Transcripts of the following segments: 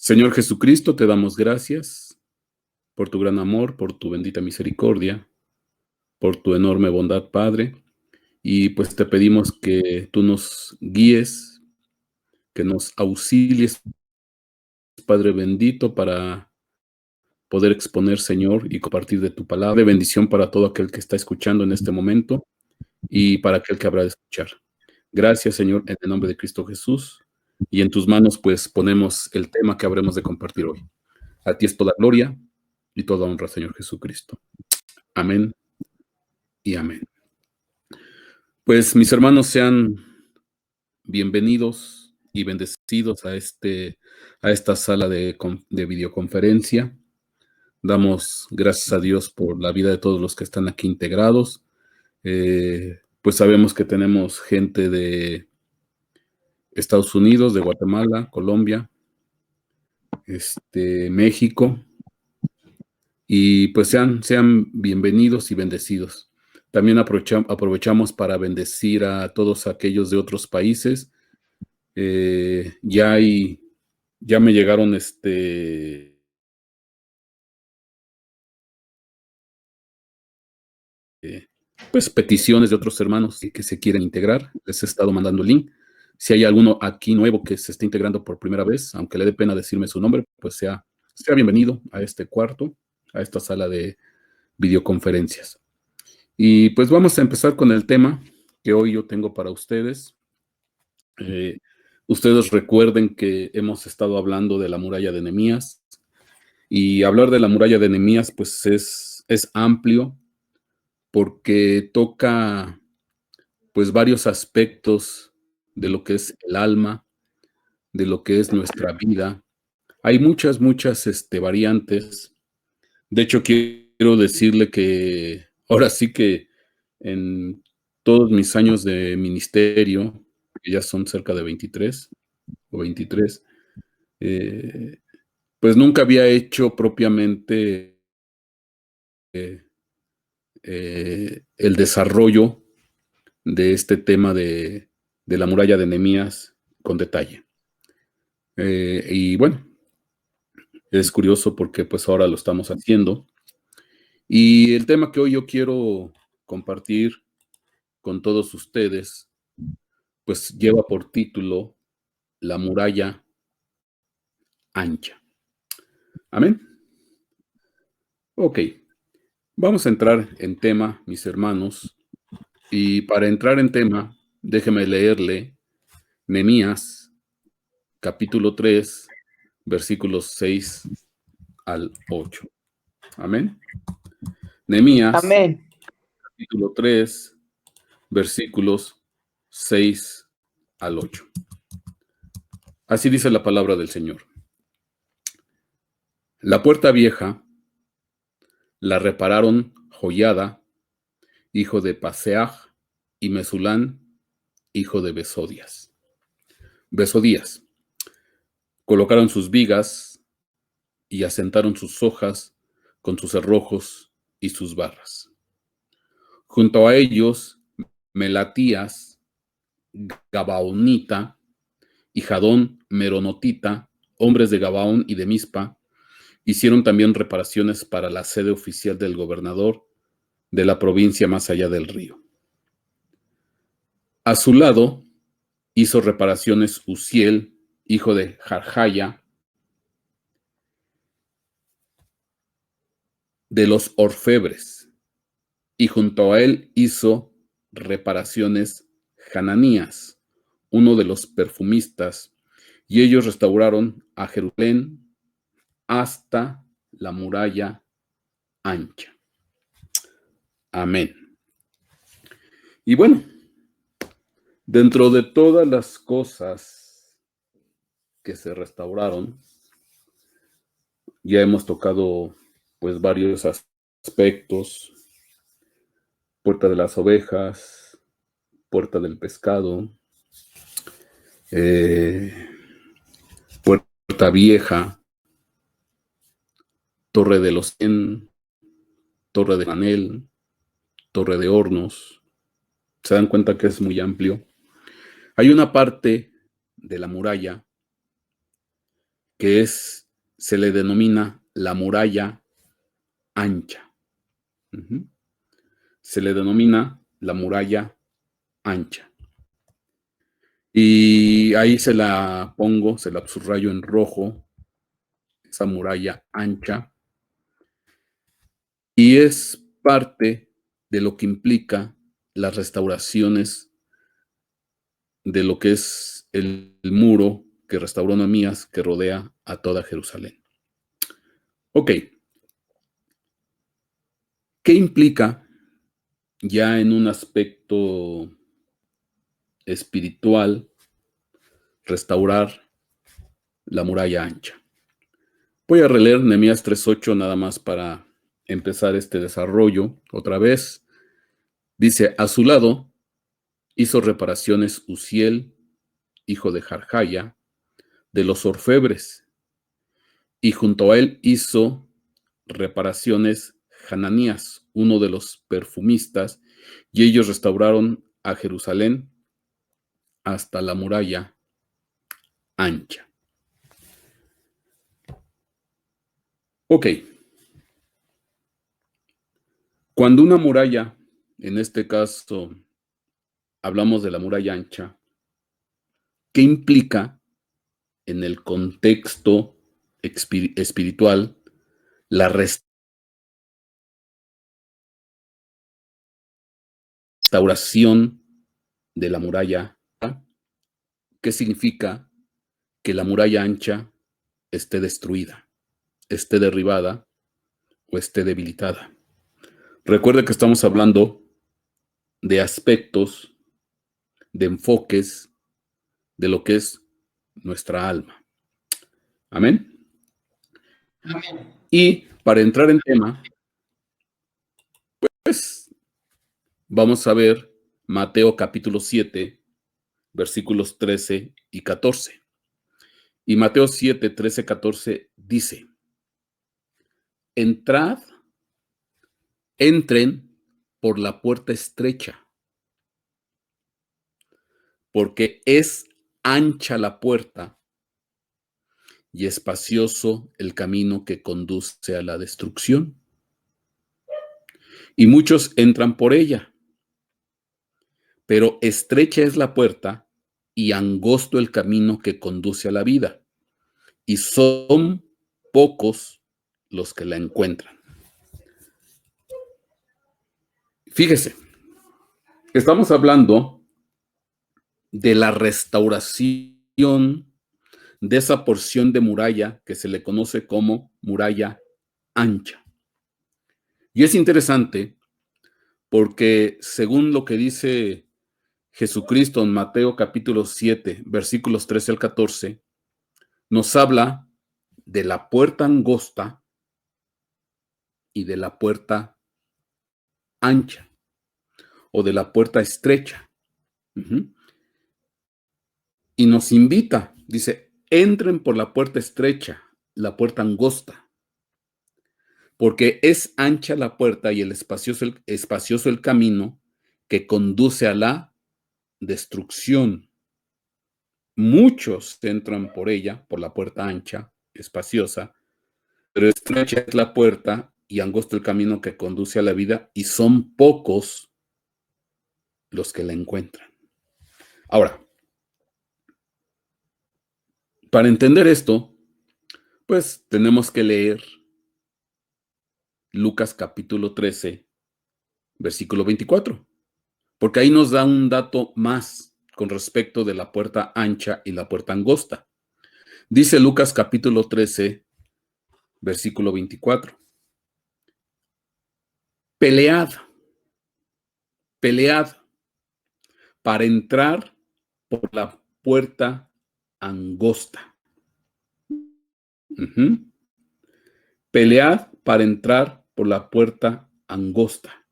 Señor Jesucristo, te damos gracias por tu gran amor, por tu bendita misericordia, por tu enorme bondad, Padre. Y pues te pedimos que tú nos guíes, que nos auxilies, Padre bendito, para poder exponer, Señor, y compartir de tu palabra. De bendición para todo aquel que está escuchando en este momento y para aquel que habrá de escuchar. Gracias, Señor, en el nombre de Cristo Jesús. Y en tus manos, pues, ponemos el tema que habremos de compartir hoy. A ti es toda gloria y toda honra, Señor Jesucristo. Amén y amén. Pues, mis hermanos, sean bienvenidos y bendecidos a esta sala de videoconferencia. Damos gracias a Dios por la vida de todos los que están aquí integrados. Pues sabemos que tenemos gente de Estados Unidos, de Guatemala, Colombia, México, y pues sean bienvenidos y bendecidos. También aprovechamos para bendecir a todos aquellos de otros países. Ya me llegaron pues peticiones de otros hermanos que se quieren integrar. Les he estado mandando el link. Si hay alguno aquí nuevo que se esté integrando por primera vez, aunque le dé pena decirme su nombre, pues sea bienvenido a este cuarto, a esta sala de videoconferencias. Y pues vamos a empezar con el tema que hoy yo tengo para ustedes. Ustedes recuerden que hemos estado hablando de la muralla de Nehemías, y hablar de la muralla de Nehemías pues es amplio porque toca pues varios aspectos de lo que es el alma, de lo que es nuestra vida. Hay muchas variantes. De hecho, quiero decirle que ahora sí que en todos mis años de ministerio, que ya son cerca de 23 o 23, pues nunca había hecho propiamente el desarrollo de este tema de la muralla de Nehemías con detalle. Y bueno, es curioso porque pues ahora lo estamos haciendo. Y el tema que hoy yo quiero compartir con todos ustedes, pues lleva por título La muralla ancha. Amén. Ok, vamos a entrar en tema, mis hermanos. Y para entrar en tema, déjeme leerle Nehemías, capítulo 3, versículos 6 al 8. Amén. Nehemías, Amén. capítulo 3, versículos 6 al 8. Así dice la palabra del Señor. La puerta vieja la repararon Joiada, hijo de Paseaj, y Mesulán, hijo de Besodías. Colocaron sus vigas y asentaron sus hojas con sus cerrojos y sus barras. Junto a ellos, Melatías, Gabaonita, y Jadón, Meronotita, hombres de Gabaón y de Mizpa, hicieron también reparaciones para la sede oficial del gobernador de la provincia más allá del río. A su lado hizo reparaciones Uziel, hijo de Jarjaya, de los orfebres, y junto a él hizo reparaciones Hananías, uno de los perfumistas, y ellos restauraron a Jerusalén hasta la muralla ancha. Amén. Y bueno, dentro de todas las cosas que se restauraron, ya hemos tocado pues varios aspectos: puerta de las ovejas, puerta del pescado, puerta vieja, torre de los 100, torre de Hanel, torre de hornos. Se dan cuenta que es muy amplio. Hay una parte de la muralla que se le denomina la muralla ancha. Se le denomina la muralla ancha. Y ahí se la pongo, se la subrayo en rojo, esa muralla ancha. Y es parte de lo que implica las restauraciones de lo que es el muro que restauró Nehemías, que rodea a toda Jerusalén. Ok. ¿Qué implica ya en un aspecto espiritual restaurar la muralla ancha? Voy a releer Nehemías 3:8 nada más para empezar este desarrollo otra vez. Dice, a su lado hizo reparaciones Uziel, hijo de Jarjaya, de los orfebres, y junto a él hizo reparaciones Hananías, uno de los perfumistas, y ellos restauraron a Jerusalén hasta la muralla ancha. Ok. Cuando una muralla, en este caso hablamos de la muralla ancha, ¿qué implica en el contexto espiritual la restauración de la muralla? ¿Qué significa que la muralla ancha esté destruida, esté derribada o esté debilitada? Recuerde que estamos hablando de aspectos, de enfoques de lo que es nuestra alma. Amén. Amén. Y para entrar en tema, pues vamos a ver Mateo capítulo 7, versículos 13 y 14. Y Mateo 7, 13, 14 dice, entren por la puerta estrecha, porque es ancha la puerta y espacioso el camino que conduce a la destrucción. Y muchos entran por ella, pero estrecha es la puerta y angosto el camino que conduce a la vida, y son pocos los que la encuentran. Fíjese, estamos hablando de la restauración de esa porción de muralla que se le conoce como muralla ancha. Y es interesante porque según lo que dice Jesucristo en Mateo capítulo 7, versículos 13 al 14, nos habla de la puerta angosta y de la puerta ancha o de la puerta estrecha. Y nos invita, dice, entren por la puerta estrecha, la puerta angosta, porque es ancha la puerta y espacioso el camino que conduce a la destrucción. Muchos entran por ella, por la puerta ancha, espaciosa, pero estrecha es la puerta y angosto el camino que conduce a la vida, y son pocos los que la encuentran. Ahora, para entender esto, pues tenemos que leer Lucas capítulo 13, versículo 24, porque ahí nos da un dato más con respecto de la puerta ancha y la puerta angosta. Dice Lucas capítulo 13, versículo 24. Pelead para entrar por la puerta angosta. Pelead para entrar por la puerta angosta.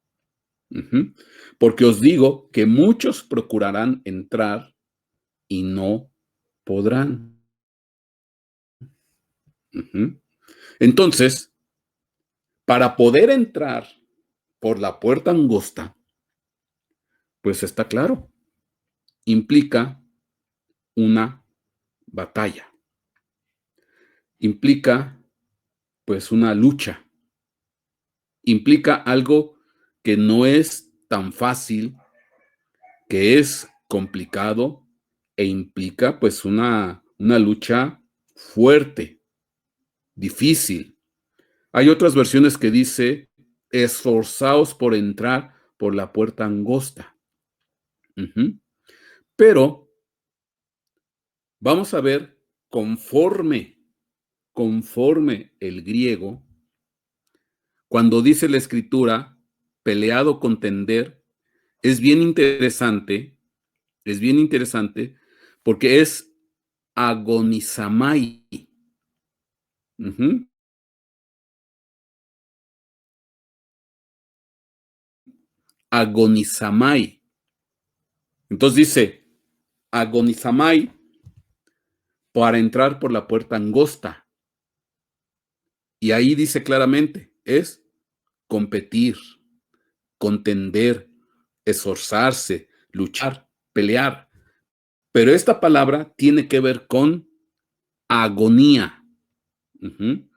Porque os digo que muchos procurarán entrar y no podrán. Entonces, para poder entrar por la puerta angosta, pues está claro, implica una batalla. implica pues una lucha, implica algo que no es tan fácil, que es complicado e implica pues una lucha fuerte, difícil. Hay otras versiones que dice, esforzaos por entrar por la puerta angosta. Ujú. Pero vamos a ver conforme el griego, cuando dice la escritura, peleado contender, es bien interesante, es bien interesante, porque es agonizamai. Ujú. Agonizamai. Entonces dice, agonizamai para entrar por la puerta angosta. Y ahí dice claramente, es competir, contender, esforzarse, luchar, pelear. Pero esta palabra tiene que ver con agonía, ujú,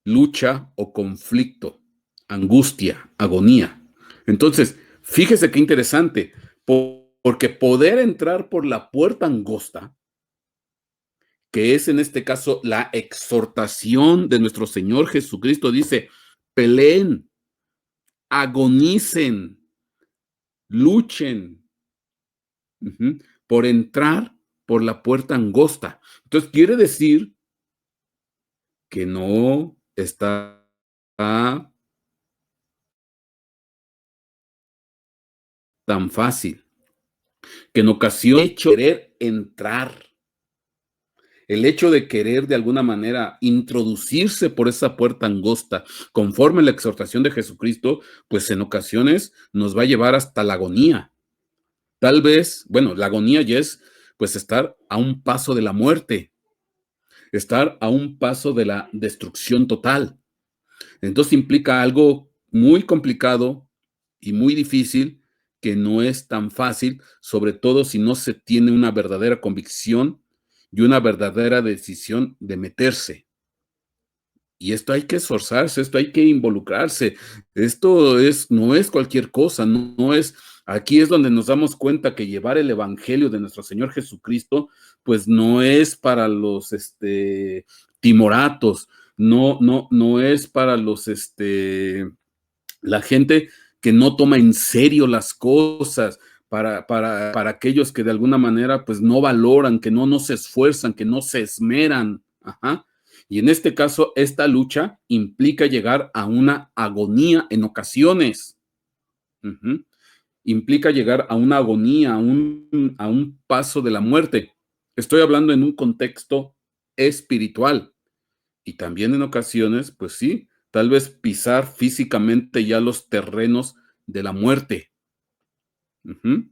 lucha o conflicto, angustia, agonía. Entonces, fíjese qué interesante, porque poder entrar por la puerta angosta, que es en este caso la exhortación de nuestro Señor Jesucristo, dice, peleen, agonicen, luchen, ujú, por entrar por la puerta angosta. Entonces, quiere decir que no está tan fácil, que en ocasiones hecho querer entrar, el hecho de querer de alguna manera introducirse por esa puerta angosta, conforme a la exhortación de Jesucristo, pues en ocasiones nos va a llevar hasta la agonía. Tal vez, bueno, la agonía ya es pues estar a un paso de la muerte, estar a un paso de la destrucción total. Entonces implica algo muy complicado y muy difícil que no es tan fácil, sobre todo si no se tiene una verdadera convicción y una verdadera decisión de meterse. Y esto hay que esforzarse, esto hay que involucrarse. Esto es, no es cualquier cosa, no es, aquí es donde nos damos cuenta que llevar el evangelio de nuestro Señor Jesucristo, pues no es para los timoratos, no es para los la gente que no toma en serio las cosas, para aquellos que de alguna manera pues no valoran, que no se esfuerzan, que no se esmeran. Ajá. Y en este caso, esta lucha implica llegar a una agonía en ocasiones. Ujú. Implica llegar a una agonía, a un paso de la muerte. Estoy hablando en un contexto espiritual. Y también en ocasiones, pues sí, tal vez pisar físicamente ya los terrenos de la muerte. Ujú.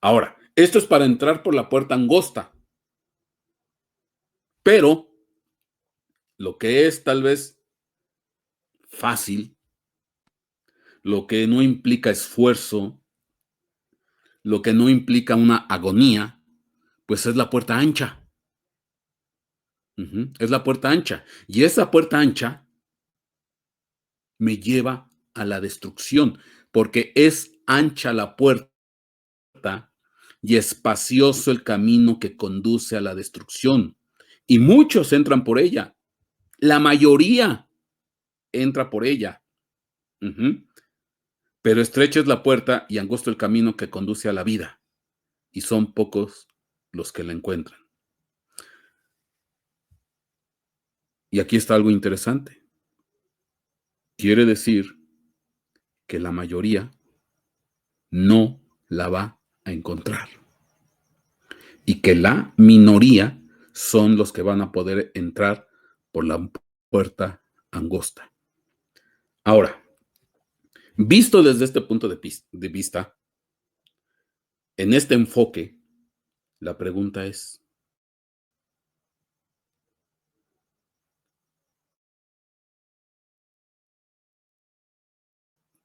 Ahora, esto es para entrar por la puerta angosta, pero lo que es tal vez fácil, lo que no implica esfuerzo, lo que no implica una agonía, pues es la puerta ancha. Ujú. Es la puerta ancha. Y esa puerta ancha me lleva a la destrucción, porque es ancha la puerta y espacioso el camino que conduce a la destrucción. Y muchos entran por ella. La mayoría entra por ella. Ujú. Pero estrecha es la puerta y angosto el camino que conduce a la vida. Y son pocos los que la encuentran. Y aquí está algo interesante. Quiere decir que la mayoría no la va a encontrar. Y que la minoría son los que van a poder entrar por la puerta angosta. Ahora, visto desde este punto de vista, en este enfoque, la pregunta es,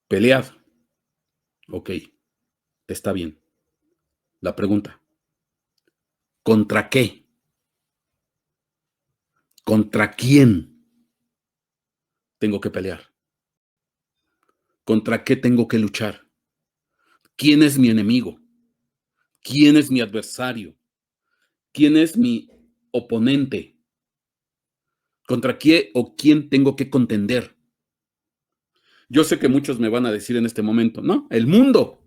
pelead, ok, está bien. La pregunta, ¿contra qué? ¿Contra quién tengo que pelear? ¿Contra qué tengo que luchar? ¿Quién es mi enemigo? ¿Quién es mi adversario? ¿Quién es mi oponente? ¿Contra qué o quién tengo que contender? Yo sé que muchos me van a decir en este momento, no, el mundo.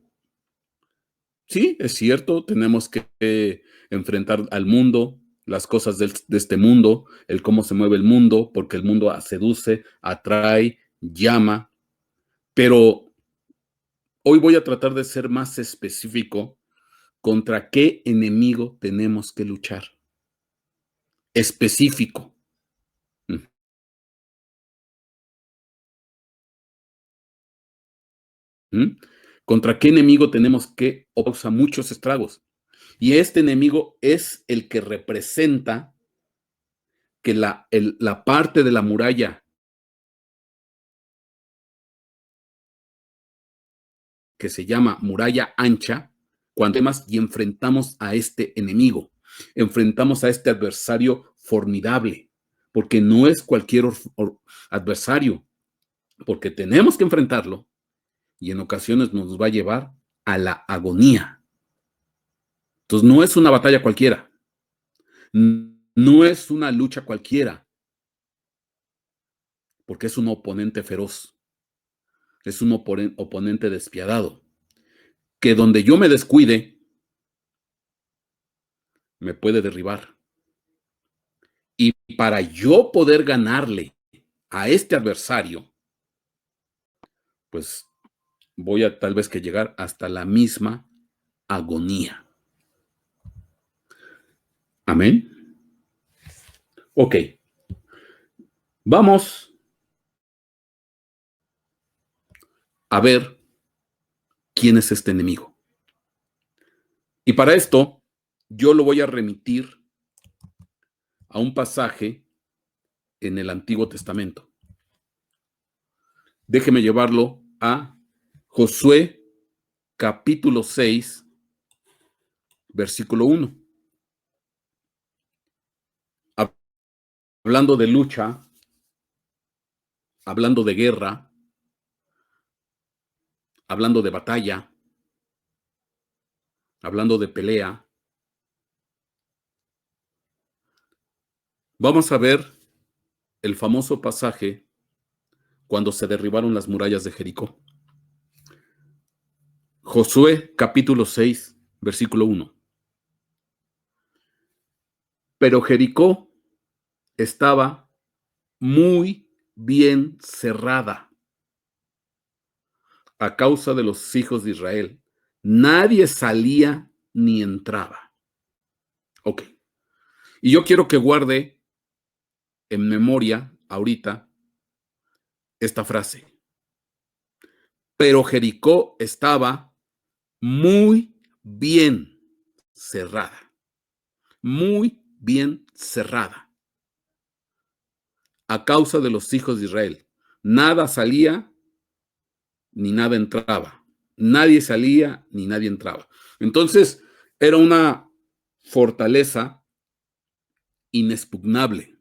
Sí, es cierto, tenemos que enfrentar al mundo, las cosas de este mundo, el cómo se mueve el mundo, porque el mundo seduce, atrae, llama, pero hoy voy a tratar de ser más específico contra qué enemigo tenemos que luchar. Específico. ¿Mm? ¿Contra qué enemigo tenemos que causa muchos estragos? Y este enemigo es el que representa que la parte de la muralla que se llama muralla ancha, cuando más y enfrentamos a este enemigo, enfrentamos a este adversario formidable, porque no es cualquier adversario, porque tenemos que enfrentarlo y en ocasiones nos va a llevar a la agonía. Entonces no es una batalla cualquiera, no es una lucha cualquiera, porque es un oponente feroz, es un oponente despiadado, que donde yo me descuide, me puede derribar. Y para yo poder ganarle a este adversario, pues voy a tal vez que llegar hasta la misma agonía. Amén. Ok, vamos a ver quién es este enemigo. Y para esto, yo lo voy a remitir a un pasaje en el Antiguo Testamento. Déjeme llevarlo a Josué capítulo 6, versículo 1. Hablando de lucha, hablando de guerra, hablando de batalla, hablando de pelea, vamos a ver el famoso pasaje cuando se derribaron las murallas de Jericó. Josué capítulo 6, versículo 1. Pero Jericó estaba muy bien cerrada a causa de los hijos de Israel. Nadie salía ni entraba. Ok. Y yo quiero que guarde en memoria ahorita esta frase. Pero Jericó estaba muy bien cerrada. Muy bien cerrada. A causa de los hijos de Israel. Nada salía ni nada entraba. Nadie salía ni nadie entraba. Entonces, era una fortaleza inexpugnable.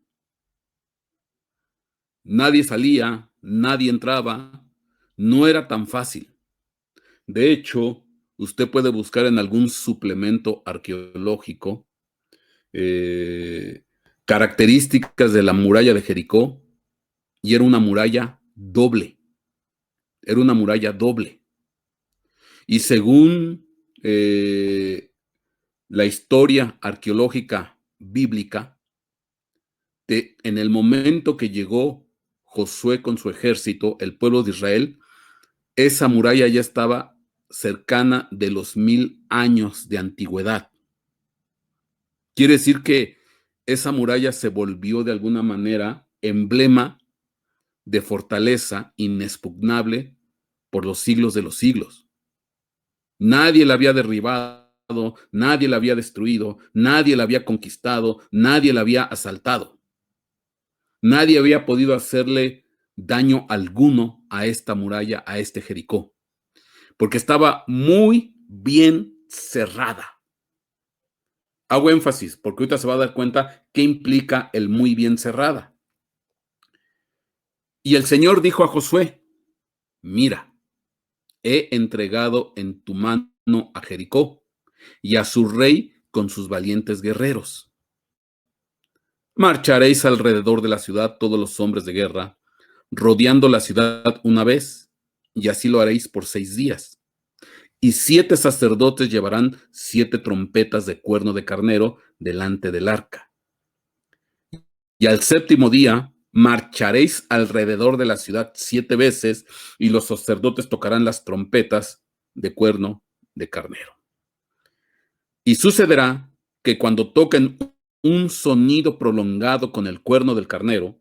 Nadie salía, nadie entraba. No era tan fácil. De hecho, usted puede buscar en algún suplemento arqueológico características de la muralla de Jericó y era una muralla doble. Era una muralla doble. Y según la historia arqueológica bíblica, en el momento que llegó Josué con su ejército, el pueblo de Israel, esa muralla ya estaba cercana de los 1000 años de antigüedad. Quiere decir que esa muralla se volvió de alguna manera emblema de fortaleza inexpugnable por los siglos de los siglos. Nadie la había derribado, nadie la había destruido, nadie la había conquistado, nadie la había asaltado. Nadie había podido hacerle daño alguno a esta muralla, a este Jericó, porque estaba muy bien cerrada. Hago énfasis porque ahorita se va a dar cuenta qué implica el muy bien cerrada. Y el Señor dijo a Josué, mira, he entregado en tu mano a Jericó y a su rey con sus valientes guerreros. Marcharéis alrededor de la ciudad todos los hombres de guerra, rodeando la ciudad una vez, y así lo haréis por 6 días. Y 7 sacerdotes llevarán 7 trompetas de cuerno de carnero delante del arca. Y al 7º día marcharéis alrededor de la ciudad 7 veces, y los sacerdotes tocarán las trompetas de cuerno de carnero. Y sucederá que cuando toquen un sonido prolongado con el cuerno del carnero,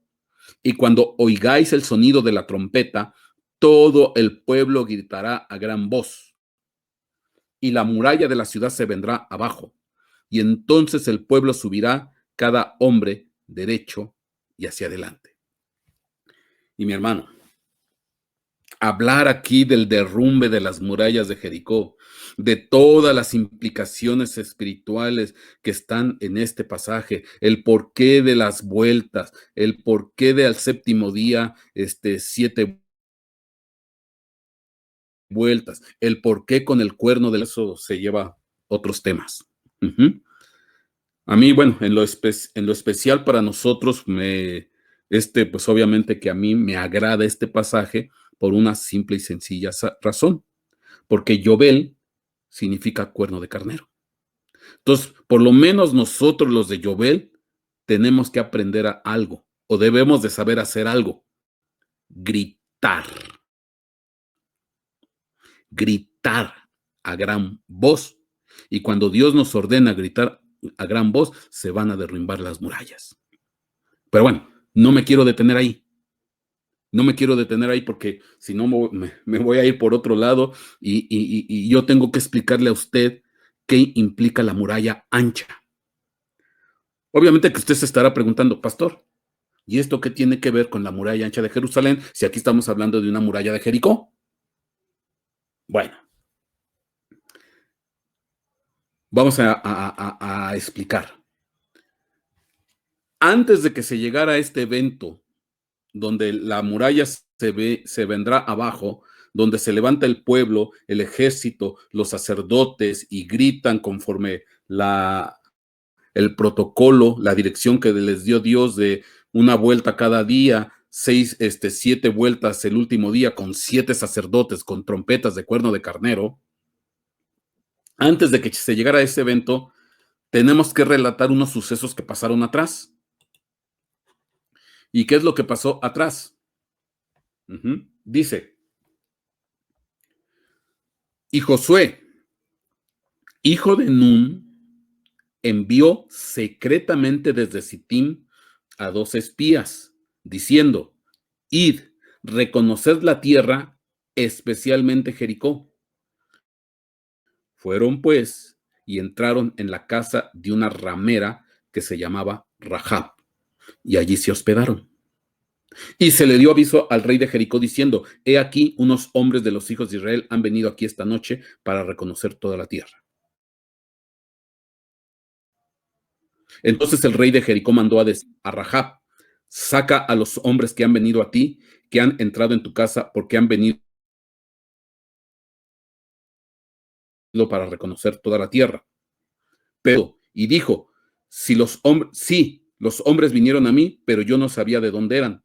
y cuando oigáis el sonido de la trompeta, todo el pueblo gritará a gran voz, y la muralla de la ciudad se vendrá abajo, y entonces el pueblo subirá, cada hombre derecho y hacia adelante. Y mi hermano, hablar aquí del derrumbe de las murallas de Jericó, de todas las implicaciones espirituales que están en este pasaje, el porqué de las vueltas, el porqué de al 7º día, 7 vueltas, el porqué con el cuerno de eso se lleva otros temas. A mí, bueno, en lo especial para nosotros, pues obviamente que a mí me agrada este pasaje por una simple y sencilla razón, porque Yobel significa cuerno de carnero. Entonces, por lo menos nosotros los de Yobel tenemos que aprender a algo, o debemos de saber hacer algo: gritar. Gritar a gran voz. Y cuando Dios nos ordena gritar a gran voz, se van a derrumbar las murallas. Pero bueno, no me quiero detener ahí. No me quiero detener ahí porque si no me voy a ir por otro lado y yo tengo que explicarle a usted qué implica la muralla ancha. Obviamente que usted se estará preguntando, pastor, ¿y esto qué tiene que ver con la muralla ancha de Jerusalén si aquí estamos hablando de una muralla de Jericó? Bueno, vamos a explicar. Antes de que se llegara a este evento, donde la muralla se vendrá abajo, donde se levanta el pueblo, el ejército, los sacerdotes y gritan conforme el protocolo, la dirección que les dio Dios de una vuelta cada día, 7 vueltas el último día con 7 sacerdotes con trompetas de cuerno de carnero. Antes de que se llegara a ese evento, tenemos que relatar unos sucesos que pasaron atrás. ¿Y qué es lo que pasó atrás? Dice, y Josué, hijo de Nun, envió secretamente desde Sittim a 2 espías, diciendo, id, reconoced la tierra, especialmente Jericó. Fueron pues y entraron en la casa de una ramera que se llamaba Rahab, y allí se hospedaron. Y se le dio aviso al rey de Jericó diciendo, he aquí unos hombres de los hijos de Israel han venido aquí esta noche para reconocer toda la tierra. Entonces el rey de Jericó mandó a decir a Rahab, saca a los hombres que han venido a ti, que han entrado en tu casa, porque han venido para reconocer toda la tierra. Pero, y dijo, los hombres vinieron a mí, pero yo no sabía de dónde eran.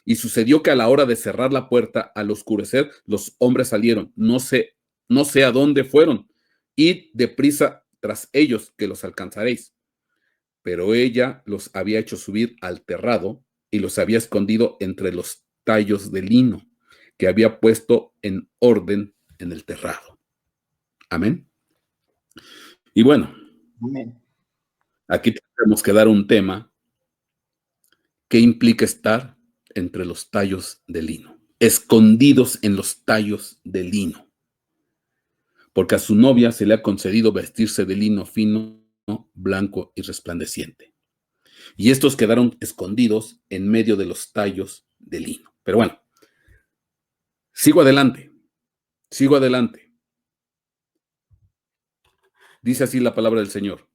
Y sucedió que a la hora de cerrar la puerta, al oscurecer, los hombres salieron. No sé a dónde fueron. Id deprisa tras ellos, que los alcanzaréis. Pero ella los había hecho subir al terrado y los había escondido entre los tallos de lino que había puesto en orden en el terrado. Amén. Y bueno, amén. Aquí tenemos que dar un tema que implica estar entre los tallos de lino, escondidos en los tallos de lino, porque a su novia se le ha concedido vestirse de lino fino, blanco y resplandeciente. Y estos quedaron escondidos en medio de los tallos de lino. Pero bueno, sigo adelante. Dice así la palabra del Señor.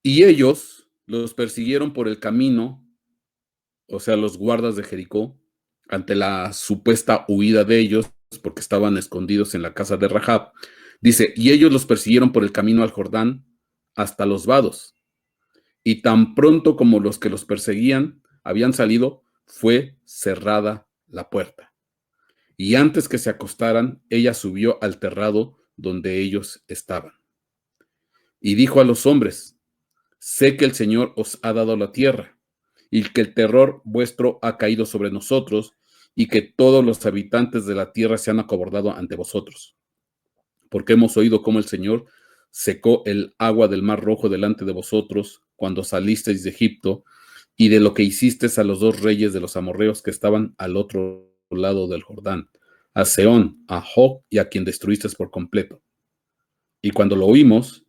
Y ellos los persiguieron por el camino, o sea, los guardas de Jericó, ante la supuesta huida de ellos, porque estaban escondidos en la casa de Rahab. Dice, y ellos los persiguieron por el camino al Jordán hasta los vados. Y tan pronto como los que los perseguían habían salido, fue cerrada la puerta. Y antes que se acostaran, ella subió al terrado donde ellos estaban. Y dijo a los hombres, sé que el Señor os ha dado la tierra, y que el terror vuestro ha caído sobre nosotros, y que todos los habitantes de la tierra se han acobardado ante vosotros. Porque hemos oído cómo el Señor secó el agua del mar rojo delante de vosotros cuando salisteis de Egipto, y de lo que hicisteis a los dos reyes de los amorreos que estaban al otro lado del Jordán, a Sehón, a Og y a quien destruisteis por completo. Y cuando lo oímos,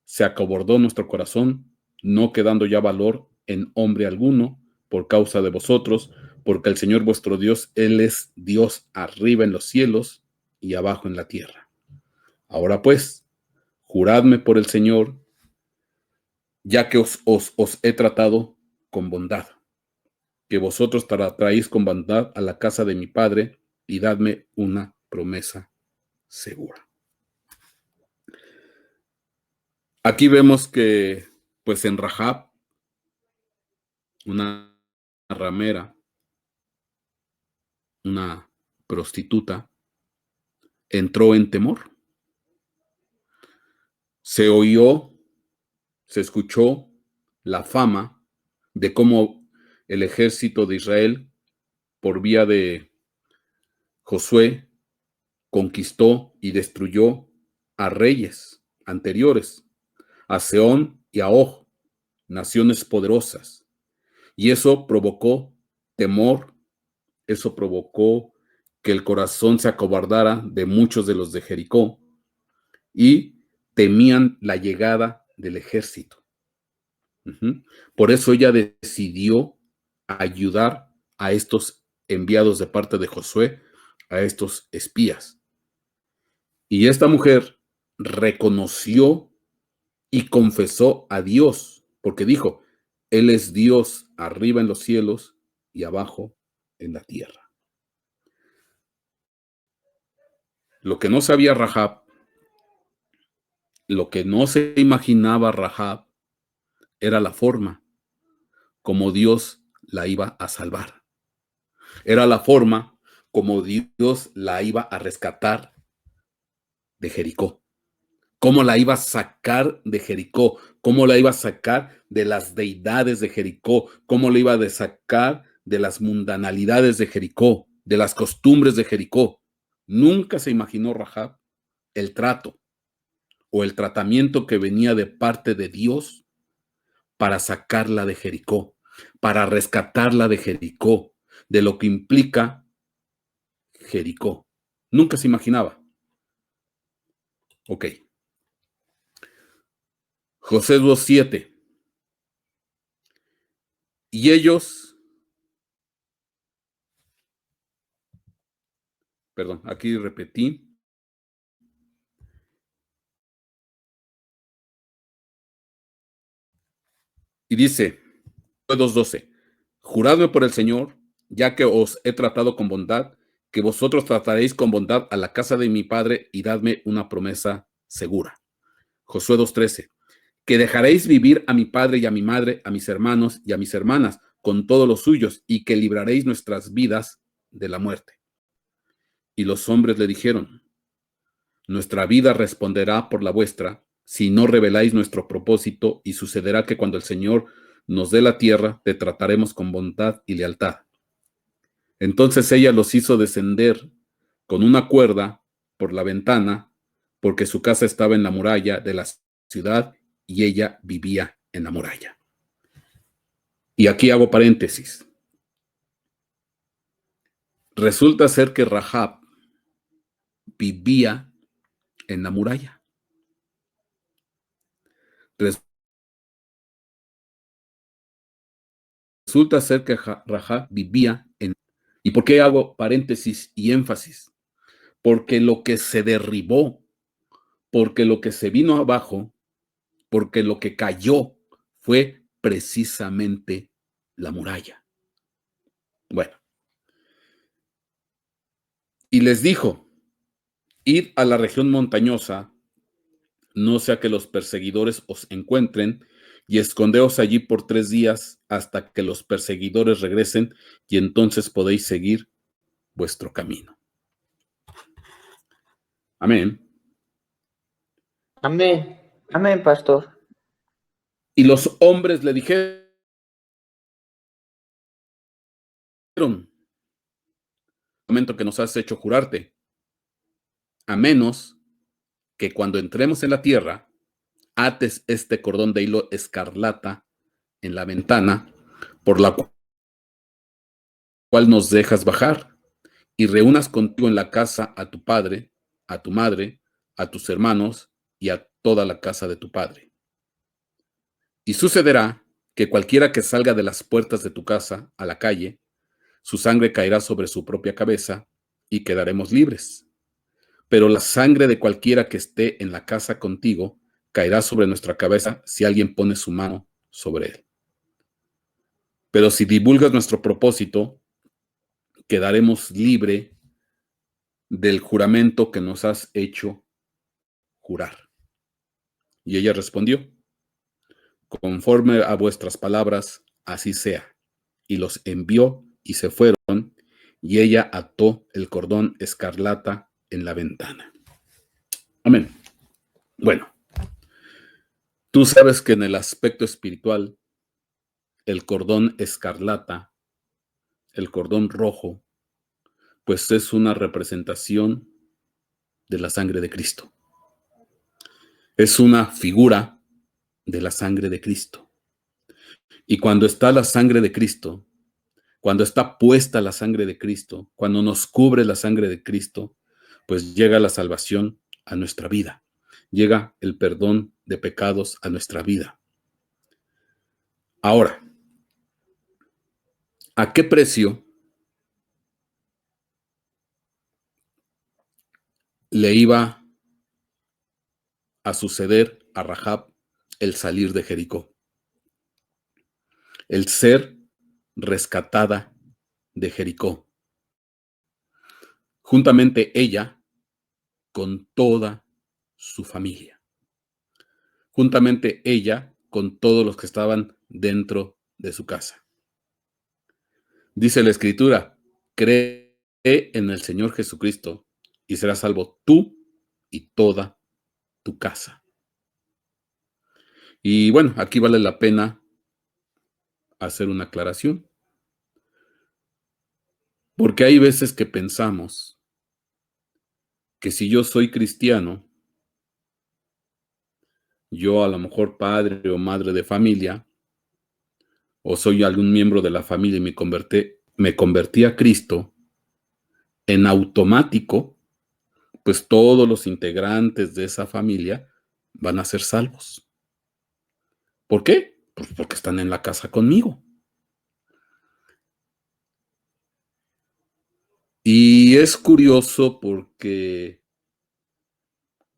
se acobardó nuestro corazón, no quedando ya valor en hombre alguno por causa de vosotros, porque el Señor vuestro Dios, Él es Dios arriba en los cielos y abajo en la tierra. Ahora pues, juradme por el Señor, ya que os he tratado con bondad, que vosotros traéis con bondad a la casa de mi padre, y dadme una promesa segura. Aquí vemos que, pues en Rahab, una ramera, una prostituta, entró en temor. Se oyó, se escuchó la fama de cómo el ejército de Israel, por vía de Josué, conquistó y destruyó a reyes anteriores, a Sehón y a Og, naciones poderosas. Y eso provocó temor, eso provocó que el corazón se acobardara de muchos de los de Jericó y temían la llegada del ejército. Por eso ella decidió ayudar a estos enviados de parte de Josué, a estos espías. Y esta mujer reconoció y confesó a Dios, porque dijo, Él es Dios arriba en los cielos y abajo en la tierra. Lo que no sabía Rahab, lo que no se imaginaba Rahab, era la forma como Dios la iba a salvar. Era la forma como Dios la iba a rescatar de Jericó. Cómo la iba a sacar de Jericó, cómo la iba a sacar de las deidades de Jericó, cómo la iba a sacar de las mundanalidades de Jericó, de las costumbres de Jericó. Nunca se imaginó Rahab el trato o el tratamiento que venía de parte de Dios para sacarla de Jericó, para rescatarla de Jericó, de lo que implica Jericó. Nunca se imaginaba. Ok. Josué 2:7. Y ellos, perdón, aquí repetí. Y dice, 2:12, juradme por el Señor, ya que os he tratado con bondad, que vosotros trataréis con bondad a la casa de mi padre y dadme una promesa segura. Josué 2:13, que dejaréis vivir a mi padre y a mi madre, a mis hermanos y a mis hermanas, con todos los suyos, y que libraréis nuestras vidas de la muerte. Y los hombres le dijeron, nuestra vida responderá por la vuestra, si no reveláis nuestro propósito, y sucederá que cuando el Señor nos dé la tierra, te trataremos con bondad y lealtad. Entonces ella los hizo descender con una cuerda por la ventana, porque su casa estaba en la muralla de la ciudad y ella vivía en la muralla. Y aquí hago paréntesis. Resulta ser que Rahab vivía en la muralla. Resulta ser que Rahab vivía en... ¿Y por qué hago paréntesis y énfasis? Porque lo que se derribó, porque lo que se vino abajo, porque lo que cayó fue precisamente la muralla. Bueno, y les dijo: id a la región montañosa, no sea que los perseguidores os encuentren, y escondeos allí por 3 días hasta que los perseguidores regresen, y entonces podéis seguir vuestro camino. Amén. Amén. Amén, pastor. Y los hombres le dijeron: momento que nos has hecho jurarte, a menos que cuando entremos en la tierra, ates este cordón de hilo escarlata en la ventana, por la cual nos dejas bajar, y reúnas contigo en la casa a tu padre, a tu madre, a tus hermanos y a toda la casa de tu padre. Y sucederá que cualquiera que salga de las puertas de tu casa a la calle, su sangre caerá sobre su propia cabeza y quedaremos libres. Pero la sangre de cualquiera que esté en la casa contigo caerá sobre nuestra cabeza si alguien pone su mano sobre él. Pero si divulgas nuestro propósito, quedaremos libre del juramento que nos has hecho jurar. Y ella respondió: conforme a vuestras palabras, así sea. Y los envió y se fueron, y ella ató el cordón escarlata en la ventana. Amén. Bueno, tú sabes que en el aspecto espiritual, el cordón escarlata, el cordón rojo, pues es una representación de la sangre de Cristo. Es una figura de la sangre de Cristo. Y cuando está la sangre de Cristo, cuando está puesta la sangre de Cristo, cuando nos cubre la sangre de Cristo, pues llega la salvación a nuestra vida. Llega el perdón de pecados a nuestra vida. Ahora, ¿a qué precio le iba a suceder a Rahab el salir de Jericó? El ser rescatada de Jericó. Juntamente ella con toda su familia. Juntamente ella con todos los que estaban dentro de su casa. Dice la Escritura: cree en el Señor Jesucristo y serás salvo tú y toda tu casa. Y bueno, aquí vale la pena hacer una aclaración, porque hay veces que pensamos que si yo soy cristiano, yo a lo mejor padre o madre de familia, o soy algún miembro de la familia y me convertí a Cristo, en automático, pues todos los integrantes de esa familia van a ser salvos. ¿Por qué? Pues porque están en la casa conmigo. Y es curioso porque,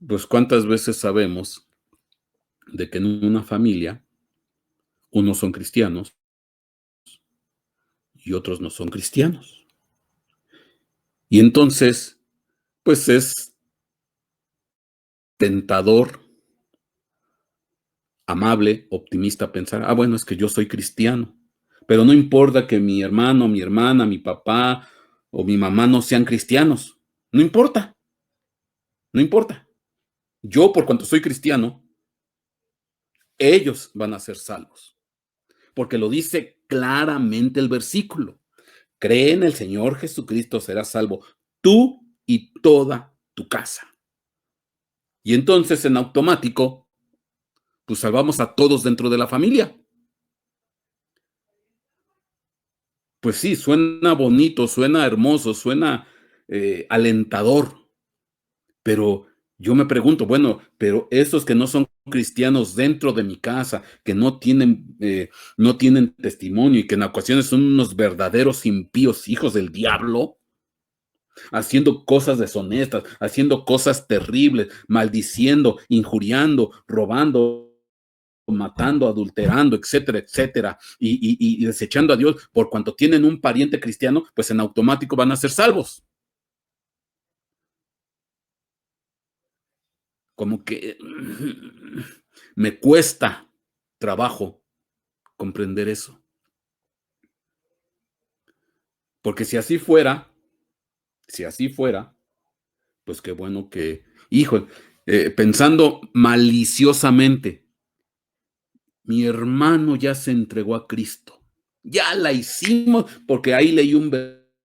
pues, ¿cuántas veces sabemos de que en una familia unos son cristianos y otros no son cristianos? Y entonces, pues es tentador, amable, optimista pensar: bueno, es que yo soy cristiano, pero no importa que mi hermano, mi hermana, mi papá o mi mamá no sean cristianos. No importa, no importa. Yo, por cuanto soy cristiano, ellos van a ser salvos. Porque lo dice claramente el versículo: cree en el Señor Jesucristo, serás salvo tú y toda tu casa. Y entonces, en automático, pues salvamos a todos dentro de la familia. Pues sí, suena bonito, suena hermoso, suena alentador, pero yo me pregunto, bueno, pero esos que no son cristianos dentro de mi casa, que no tienen testimonio y que en ocasiones son unos verdaderos impíos hijos del diablo, haciendo cosas deshonestas, haciendo cosas terribles, maldiciendo, injuriando, robando, matando, adulterando, etcétera, etcétera, y desechando a Dios, por cuanto tienen un pariente cristiano, pues en automático van a ser salvos. Como que me cuesta trabajo comprender eso. Porque si así fuera, pues qué bueno que, hijo, pensando maliciosamente, mi hermano ya se entregó a Cristo. Ya la hicimos, porque ahí leí un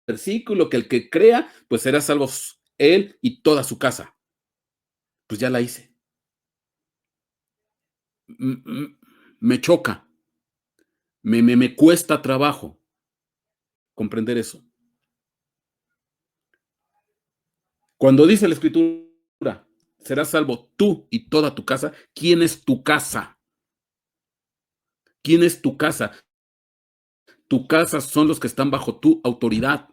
versículo que el que crea, pues será salvo él y toda su casa. Pues ya la hice. Me choca, me cuesta trabajo comprender eso. Cuando dice la Escritura, serás salvo tú y toda tu casa, ¿quién es tu casa? ¿Quién es tu casa? Tu casa son los que están bajo tu autoridad.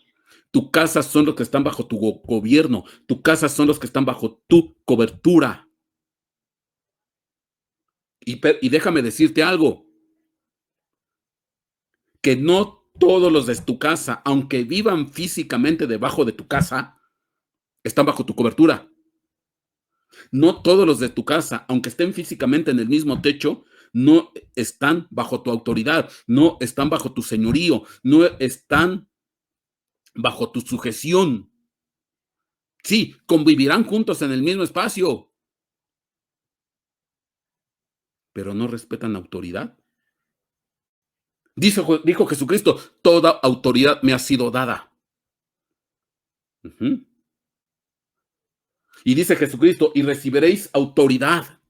Tu casa son los que están bajo tu gobierno. Tu casa son los que están bajo tu cobertura. Y déjame decirte algo, que no todos los de tu casa, aunque vivan físicamente debajo de tu casa, están bajo tu cobertura. No todos los de tu casa, aunque estén físicamente en el mismo techo, no están bajo tu autoridad, no están bajo tu señorío, no están bajo tu sujeción. Sí, convivirán juntos en el mismo espacio, pero no respetan autoridad. Dijo Jesucristo, toda autoridad me ha sido dada. Y dice Jesucristo, y recibiréis autoridad.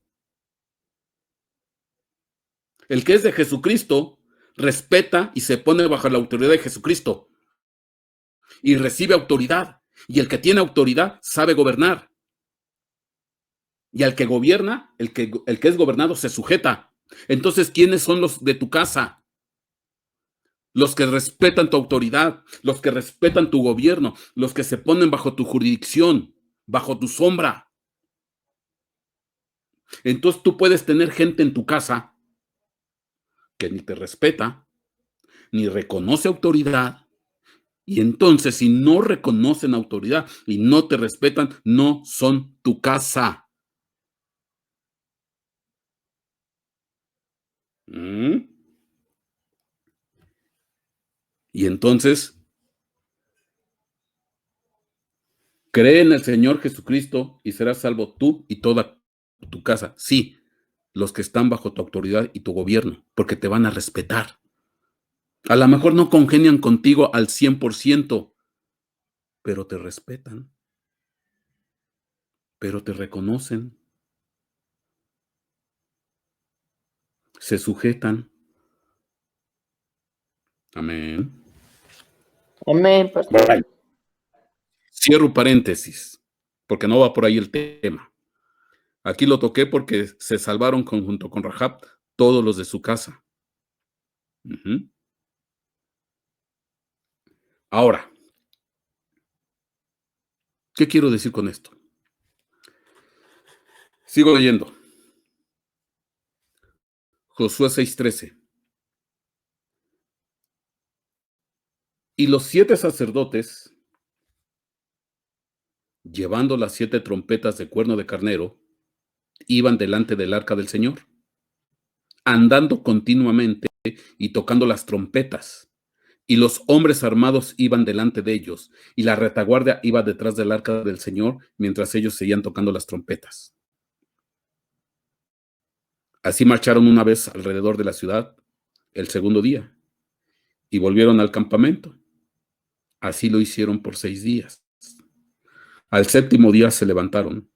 El que es de Jesucristo respeta y se pone bajo la autoridad de Jesucristo y recibe autoridad. Y el que tiene autoridad sabe gobernar. Y al que gobierna, el que es gobernado se sujeta. Entonces, ¿quiénes son los de tu casa? Los que respetan tu autoridad, los que respetan tu gobierno, los que se ponen bajo tu jurisdicción, bajo tu sombra. Entonces tú puedes tener gente en tu casa que ni te respeta, ni reconoce autoridad, y entonces si no reconocen autoridad y no te respetan, no son tu casa. Y entonces, cree en el Señor Jesucristo y serás salvo tú y toda tu casa. Sí, los que están bajo tu autoridad y tu gobierno, porque te van a respetar. A lo mejor no congenian contigo al 100%, pero te respetan, pero te reconocen, se sujetan. Amén. Amén, pastor. Bueno, cierro paréntesis, porque no va por ahí el tema. Aquí lo toqué porque se salvaron junto con Rahab todos los de su casa. Ahora, ¿qué quiero decir con esto? Sigo leyendo. Josué 6:13. Y los 7 sacerdotes, llevando las 7 trompetas de cuerno de carnero, iban delante del arca del Señor, andando continuamente y tocando las trompetas. Y los hombres armados iban delante de ellos, y la retaguardia iba detrás del arca del Señor, mientras ellos seguían tocando las trompetas. Así marcharon una vez alrededor de la ciudad el segundo día, y volvieron al campamento. Así lo hicieron por 6 días. Al séptimo día se levantaron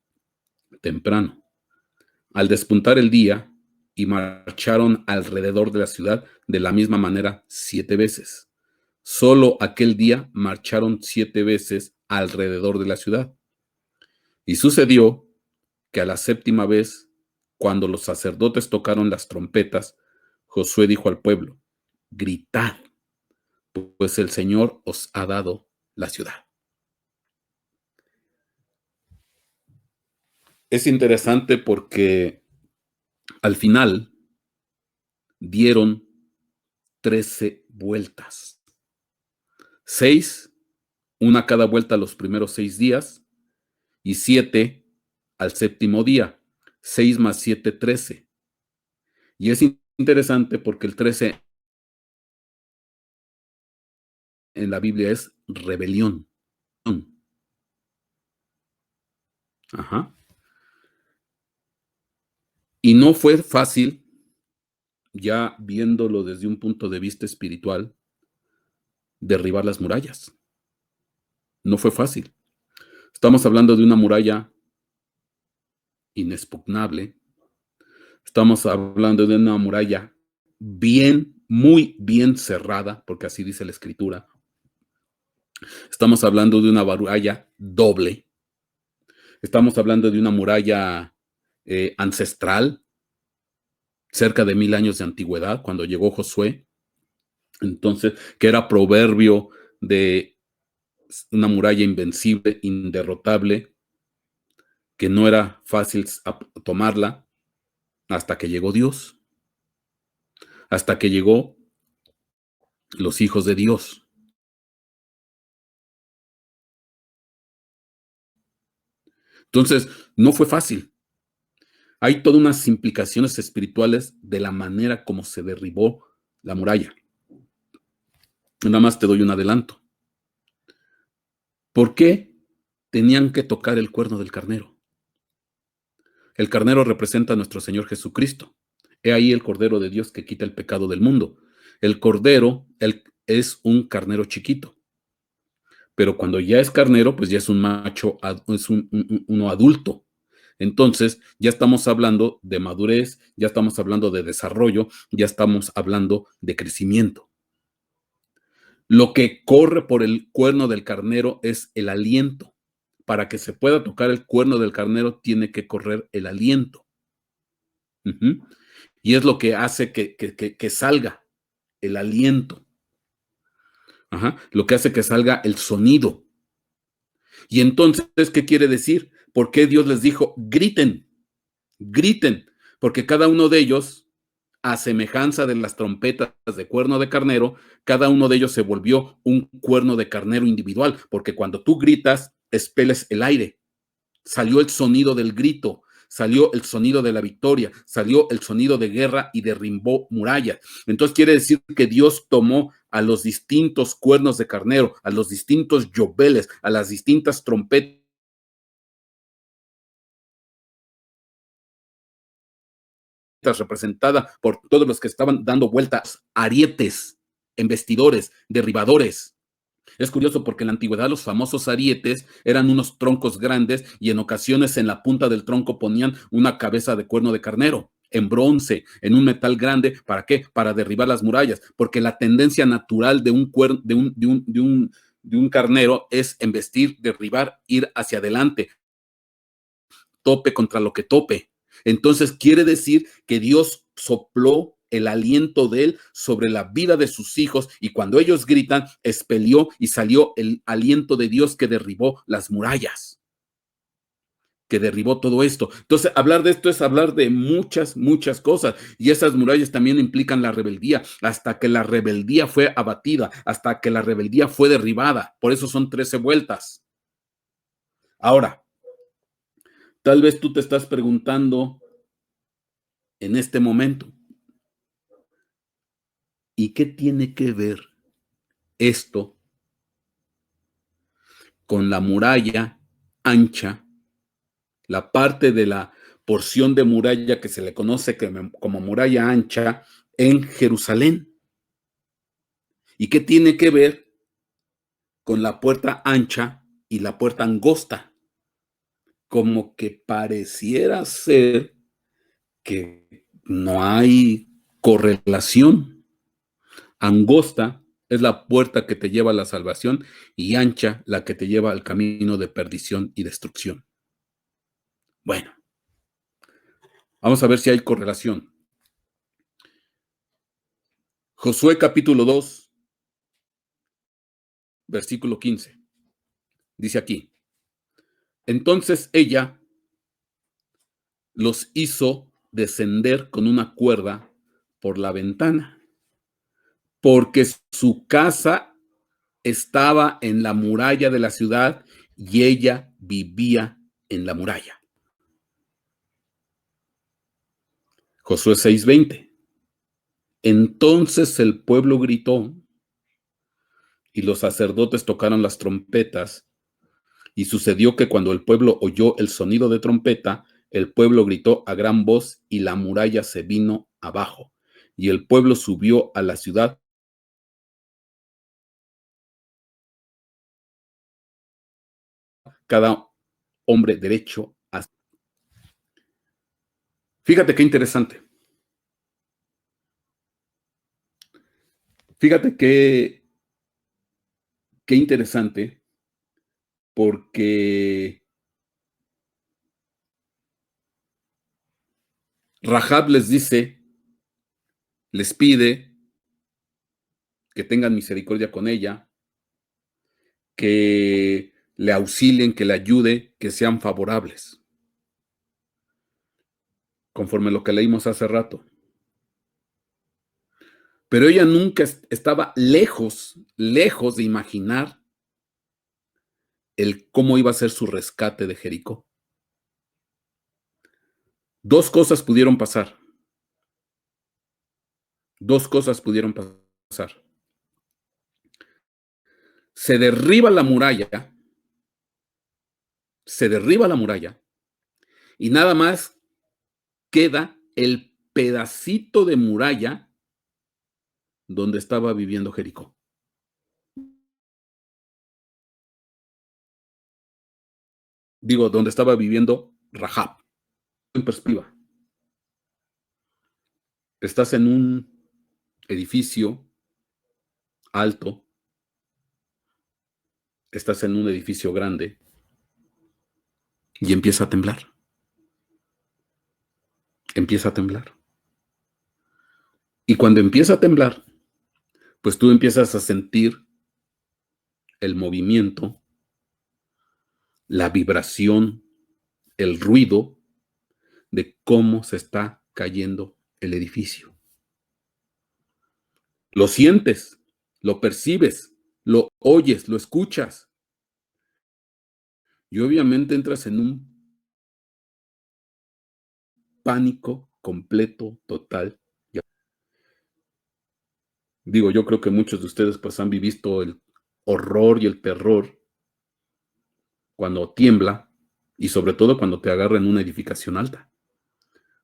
temprano, al despuntar el día, y marcharon alrededor de la ciudad de la misma manera 7 veces. Solo aquel día marcharon 7 veces alrededor de la ciudad. Y sucedió que a la séptima vez, cuando los sacerdotes tocaron las trompetas, Josué dijo al pueblo: gritad, pues el Señor os ha dado la ciudad. Es interesante porque al final dieron 13 vueltas. 6, una cada vuelta los primeros 6 días, y 7 al séptimo día. 6 más 7, 13. Y es interesante porque el 13 en la Biblia es rebelión. Ajá. Y no fue fácil, ya viéndolo desde un punto de vista espiritual, derribar las murallas. No fue fácil. Estamos hablando de una muralla inexpugnable. Estamos hablando de una muralla muy bien cerrada, porque así dice la Escritura. Estamos hablando de una muralla doble. Estamos hablando de una muralla ancestral, cerca de 1000 años de antigüedad, cuando llegó Josué. Entonces, que era proverbio de una muralla invencible, inderrotable, que no era fácil tomarla, hasta que llegó Dios, hasta que llegó los hijos de Dios. Entonces, no fue fácil. Hay todas unas implicaciones espirituales de la manera como se derribó la muralla. Nada más te doy un adelanto. ¿Por qué tenían que tocar el cuerno del carnero? El carnero representa a nuestro Señor Jesucristo. He ahí el Cordero de Dios que quita el pecado del mundo. El cordero es un carnero chiquito. Pero cuando ya es carnero, pues ya es un macho, es uno adulto. Entonces, ya estamos hablando de madurez, ya estamos hablando de desarrollo, ya estamos hablando de crecimiento. Lo que corre por el cuerno del carnero es el aliento. Para que se pueda tocar el cuerno del carnero, tiene que correr el aliento. Y es lo que hace que salga el aliento. Lo que hace que salga el sonido. Y entonces, ¿qué quiere decir? ¿Por qué Dios les dijo, griten? Griten, porque cada uno de ellos, a semejanza de las trompetas de cuerno de carnero, cada uno de ellos se volvió un cuerno de carnero individual, porque cuando tú gritas, expeles el aire. Salió el sonido del grito, salió el sonido de la victoria, salió el sonido de guerra y derrimbó murallas. Entonces quiere decir que Dios tomó a los distintos cuernos de carnero, a los distintos yobeles, a las distintas trompetas representada por todos los que estaban dando vueltas, arietes, embestidores, derribadores. Es curioso porque en la antigüedad los famosos arietes eran unos troncos grandes y en ocasiones en la punta del tronco ponían una cabeza de cuerno de carnero, en bronce, en un metal grande. ¿Para qué? Para derribar las murallas, porque la tendencia natural de un carnero es embestir, derribar, ir hacia adelante, tope contra lo que tope. Entonces quiere decir que Dios sopló el aliento de él sobre la vida de sus hijos y cuando ellos gritan, expelió y salió el aliento de Dios que derribó las murallas, que derribó todo esto. Entonces, hablar de esto es hablar de muchas cosas y esas murallas también implican la rebeldía, hasta que la rebeldía fue abatida, hasta que la rebeldía fue derribada. Por eso son 13 vueltas. Ahora, tal vez tú te estás preguntando en este momento, ¿y qué tiene que ver esto con la muralla ancha, la parte de la porción de muralla que se le conoce como muralla ancha en Jerusalén? ¿Y qué tiene que ver con la puerta ancha y la puerta angosta? Como que pareciera ser que no hay correlación. Angosta es la puerta que te lleva a la salvación y ancha la que te lleva al camino de perdición y destrucción. Bueno, vamos a ver si hay correlación. Josué capítulo 2, versículo 15. Dice aquí, entonces ella los hizo descender con una cuerda por la ventana, porque su casa estaba en la muralla de la ciudad y ella vivía en la muralla. Josué 6:20. Entonces el pueblo gritó y los sacerdotes tocaron las trompetas, y sucedió que cuando el pueblo oyó el sonido de trompeta, el pueblo gritó a gran voz y la muralla se vino abajo, y el pueblo subió a la ciudad cada hombre derecho. Fíjate qué interesante. Fíjate qué interesante, porque Rahab les dice, les pide que tengan misericordia con ella, que le auxilien, que le ayude, que sean favorables, conforme a lo que leímos hace rato. Pero ella nunca estaba lejos de imaginar cómo iba a ser su rescate de Jericó. Dos cosas pudieron pasar. Se derriba la muralla, y nada más queda el pedacito de muralla donde estaba viviendo Jericó. Digo, donde estaba viviendo Rahab. En perspectiva. Estás en un edificio alto, estás en un edificio grande y empieza a temblar. Y cuando empieza a temblar, pues tú empiezas a sentir el movimiento, la vibración, el ruido de cómo se está cayendo el edificio. Lo sientes, lo percibes, lo oyes, lo escuchas. Y obviamente entras en un pánico completo, total. Digo, yo creo que muchos de ustedes pues han vivido el horror y el terror cuando tiembla, y sobre todo cuando te agarra en una edificación alta,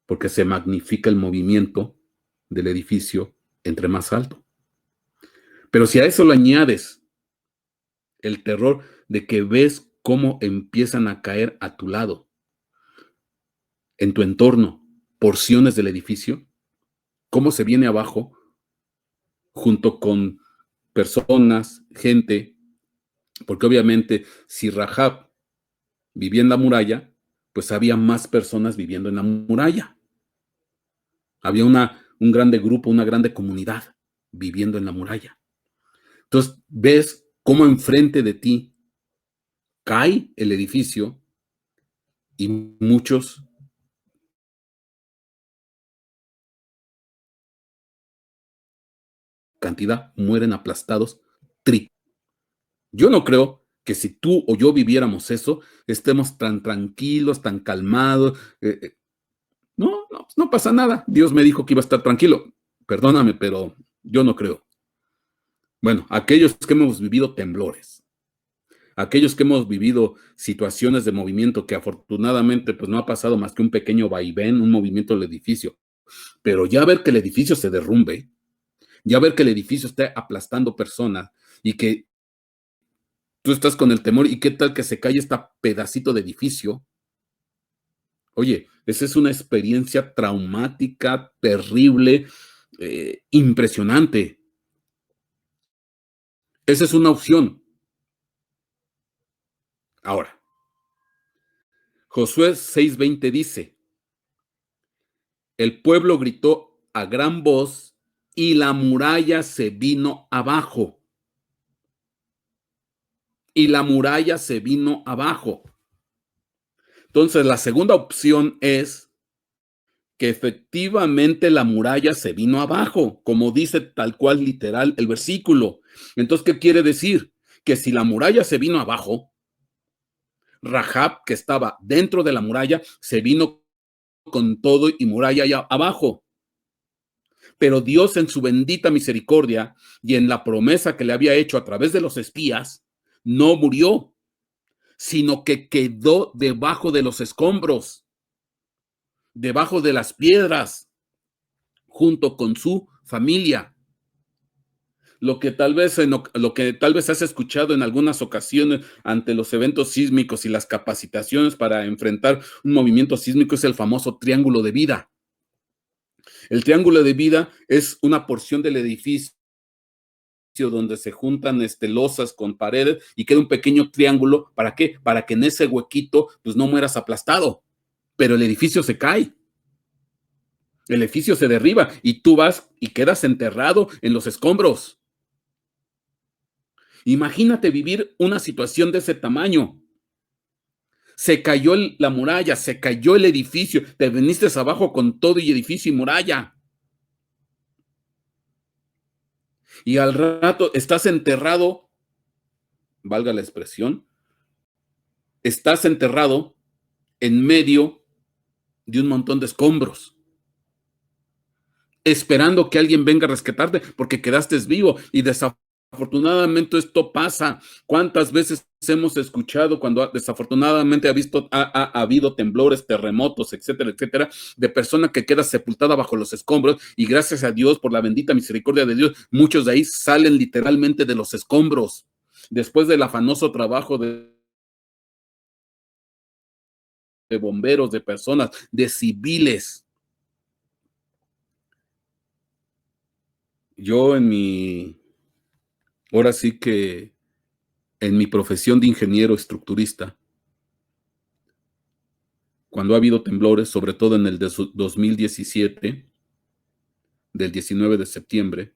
porque se magnifica el movimiento del edificio entre más alto. Pero si a eso le añades el terror de que ves cómo empiezan a caer a tu lado, en tu entorno, porciones del edificio, cómo se viene abajo, junto con personas, gente, porque obviamente si Rahab vivía en la muralla, pues había más personas viviendo en la muralla. Había un grande grupo, una grande comunidad viviendo en la muralla. Entonces ves cómo enfrente de ti cae el edificio y muchos cantidad mueren aplastados. Yo no creo que si tú o yo viviéramos eso, estemos tan tranquilos, tan calmados. No pasa nada. Dios me dijo que iba a estar tranquilo. Perdóname, pero yo no creo. Bueno, aquellos que hemos vivido temblores, aquellos que hemos vivido situaciones de movimiento que afortunadamente pues no ha pasado más que un pequeño vaivén, un movimiento del edificio, pero ya ver que el edificio se derrumbe, ya ver que el edificio esté aplastando personas y que tú estás con el temor y qué tal que se cae este pedacito de edificio. Oye, esa es una experiencia traumática, terrible, impresionante. Esa es una opción. Ahora, Josué 6:20 dice, el pueblo gritó a gran voz y la muralla se vino abajo. Y la muralla se vino abajo. Entonces, la segunda opción es que efectivamente la muralla se vino abajo, como dice tal cual literal el versículo. Entonces, ¿qué quiere decir? Que si la muralla se vino abajo, Rahab, que estaba dentro de la muralla, se vino con todo y muralla allá abajo. Pero Dios, en su bendita misericordia y en la promesa que le había hecho a través de los espías, no murió, sino que quedó debajo de los escombros, debajo de las piedras, junto con su familia. Lo que tal vez has escuchado en algunas ocasiones ante los eventos sísmicos y las capacitaciones para enfrentar un movimiento sísmico es el famoso triángulo de vida. El triángulo de vida es una porción del edificio donde se juntan losas con paredes y queda un pequeño triángulo. ¿Para qué? Para que en ese huequito pues no mueras aplastado, pero el edificio se cae. El edificio se derriba y tú vas y quedas enterrado en los escombros. Imagínate vivir una situación de ese tamaño. Se cayó la muralla, se cayó el edificio, te viniste abajo con todo y edificio y muralla. Y al rato estás enterrado, valga la expresión, estás enterrado en medio de un montón de escombros, esperando que alguien venga a rescatarte porque quedaste vivo. Y desafortunadamente esto pasa. ¿Cuántas veces hemos escuchado cuando desafortunadamente ha habido temblores, terremotos, etcétera, etcétera, de persona que queda sepultada bajo los escombros? Y gracias a Dios, por la bendita misericordia de Dios, muchos de ahí salen literalmente de los escombros después del afanoso trabajo de bomberos, de personas, de civiles. Yo ahora sí que en mi profesión de ingeniero estructurista, cuando ha habido temblores, sobre todo en el de 2017, del 19 de septiembre,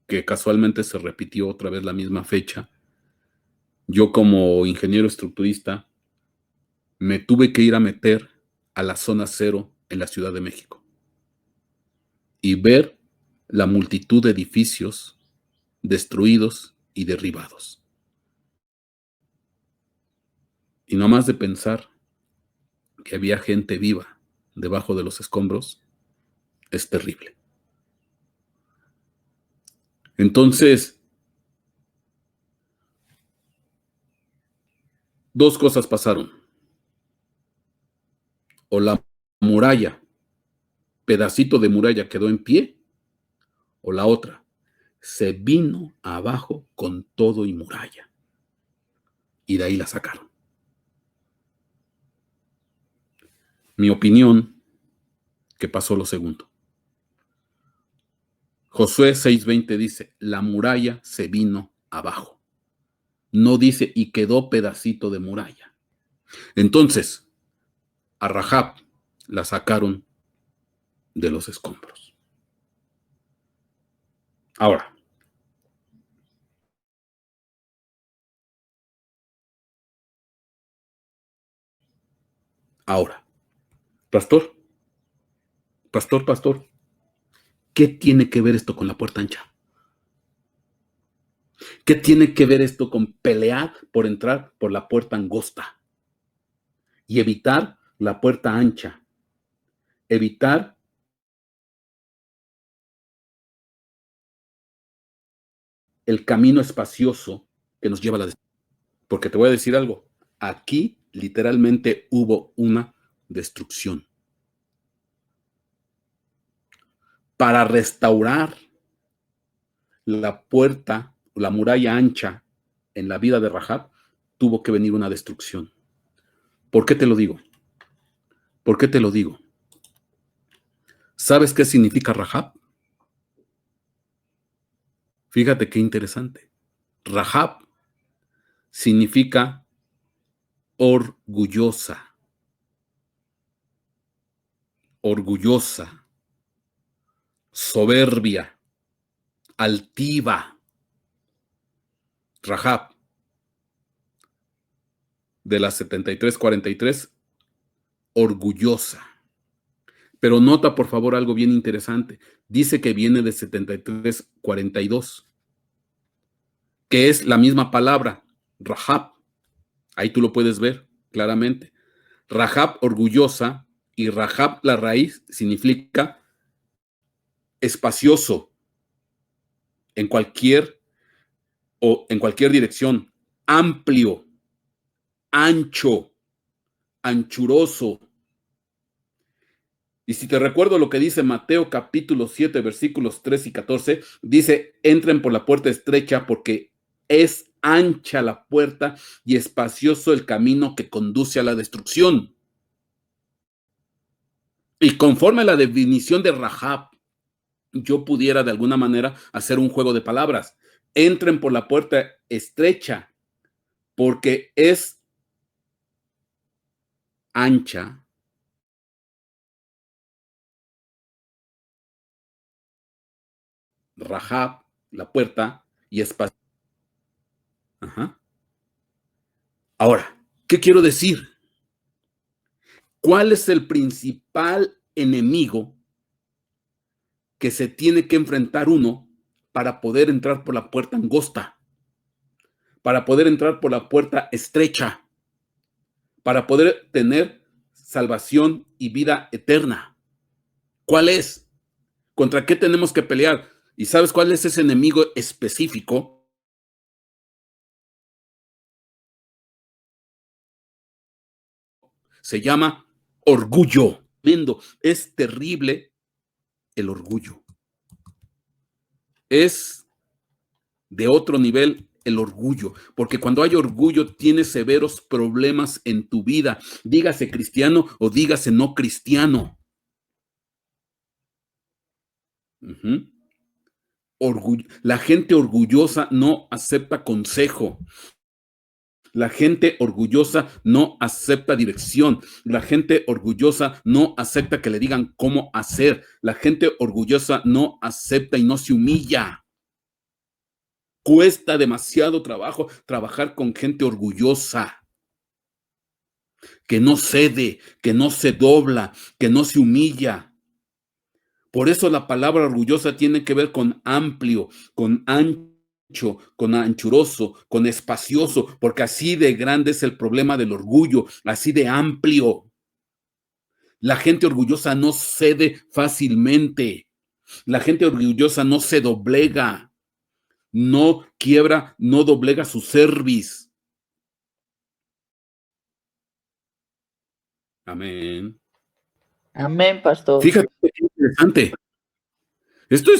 que casualmente se repitió otra vez la misma fecha, yo como ingeniero estructurista me tuve que ir a meter a la zona cero en la Ciudad de México y ver la multitud de edificios destruidos y derribados. Y no más de pensar que había gente viva debajo de los escombros, es terrible. Entonces, dos cosas pasaron. O la muralla, pedacito de muralla quedó en pie, o la otra, se vino abajo con todo y muralla. Y de ahí la sacaron. Mi opinión, que pasó lo segundo. Josué 6:20 dice, la muralla se vino abajo. No dice, y quedó pedacito de muralla. Entonces, a Rahab la sacaron de los escombros. Ahora, pastor, ¿qué tiene que ver esto con la puerta ancha? ¿Qué tiene que ver esto con pelear por entrar por la puerta angosta y evitar la puerta ancha? Evitar el camino espacioso que nos lleva a la destrucción. Porque te voy a decir algo, aquí literalmente hubo una destrucción. Para restaurar la puerta, la muralla ancha en la vida de Rahab, tuvo que venir una destrucción. ¿Por qué te lo digo? ¿Por qué te lo digo? ¿Sabes qué significa Rahab? Fíjate qué interesante. Rahab significa orgullosa, orgullosa, soberbia, altiva. Rahab, de las 73:43, orgullosa. Pero nota, por favor, algo bien interesante. Dice que viene de 73:42, que es la misma palabra, Rahab. Ahí tú lo puedes ver claramente. Rahab orgullosa, y Rahab, la raíz, significa espacioso en cualquier dirección, amplio, ancho, anchuroso. Y si te recuerdo lo que dice Mateo capítulo 7, versículos 3 y 14, dice: entren por la puerta estrecha, porque es ancha la puerta y espacioso el camino que conduce a la destrucción. Y conforme a la definición de Rahab, yo pudiera de alguna manera hacer un juego de palabras. Entren por la puerta estrecha, porque es ancha, Rahab, la puerta, y espacio. Ajá. Ahora, ¿qué quiero decir? ¿Cuál es el principal enemigo que se tiene que enfrentar uno para poder entrar por la puerta angosta, para poder entrar por la puerta estrecha, para poder tener salvación y vida eterna? ¿Cuál es? ¿Contra qué tenemos que pelear? ¿Y sabes cuál es ese enemigo específico? Se llama orgullo. Es terrible el orgullo. Es de otro nivel el orgullo, porque cuando hay orgullo tienes severos problemas en tu vida, dígase cristiano o dígase no cristiano. La gente orgullosa no acepta consejo. La gente orgullosa no acepta dirección. La gente orgullosa no acepta que le digan cómo hacer. La gente orgullosa no acepta y no se humilla. Cuesta demasiado trabajo trabajar con gente orgullosa, que no cede, que no se dobla, que no se humilla. Por eso la palabra orgullosa tiene que ver con amplio, con ancho, con anchuroso, con espacioso, porque así de grande es el problema del orgullo, así de amplio. La gente orgullosa no cede fácilmente. La gente orgullosa no se doblega, no quiebra, no doblega su cerviz. Amén. Amén, pastor. Fíjate qué interesante. Esto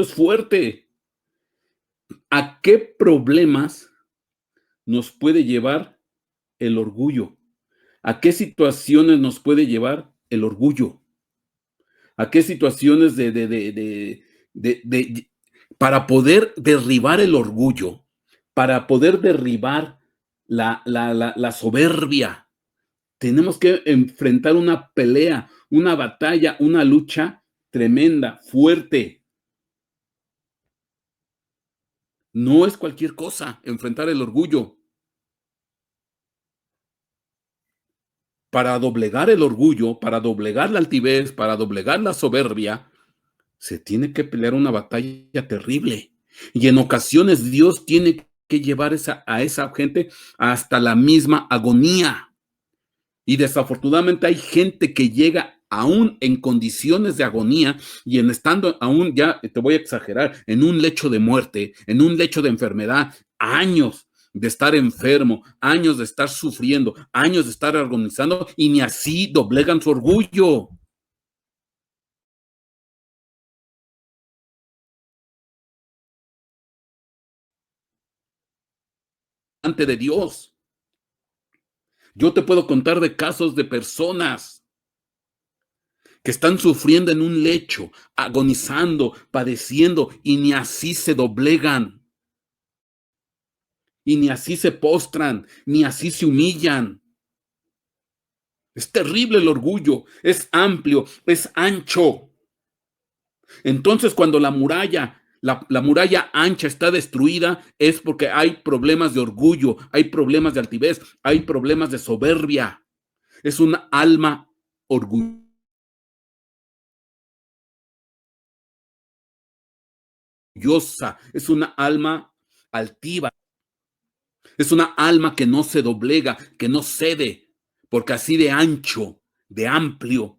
es fuerte. ¿A qué problemas nos puede llevar el orgullo? ¿A qué situaciones nos puede llevar el orgullo? ¿A qué situaciones para poder derribar el orgullo, para poder derribar la soberbia? Tenemos que enfrentar una pelea, una batalla, una lucha tremenda, fuerte. No es cualquier cosa enfrentar el orgullo. Para doblegar el orgullo, para doblegar la altivez, para doblegar la soberbia, se tiene que pelear una batalla terrible. Y en ocasiones Dios tiene que llevar a esa gente hasta la misma agonía. Y desafortunadamente hay gente que llega aún en condiciones de agonía y estando aún, ya te voy a exagerar, en un lecho de muerte, en un lecho de enfermedad, años de estar enfermo, años de estar sufriendo, años de estar agonizando, y ni así doblegan su orgullo. Ante de Dios. Yo te puedo contar de casos de personas que están sufriendo en un lecho, agonizando, padeciendo, y ni así se doblegan. Y ni así se postran, ni así se humillan. Es terrible el orgullo, es amplio, es ancho. Entonces, cuando la muralla ancha está destruida, es porque hay problemas de orgullo, hay problemas de altivez, hay problemas de soberbia. Es un alma orgullosa. orgullosa, es una alma altiva, es una alma que no se doblega, que no cede, porque así de ancho, de amplio,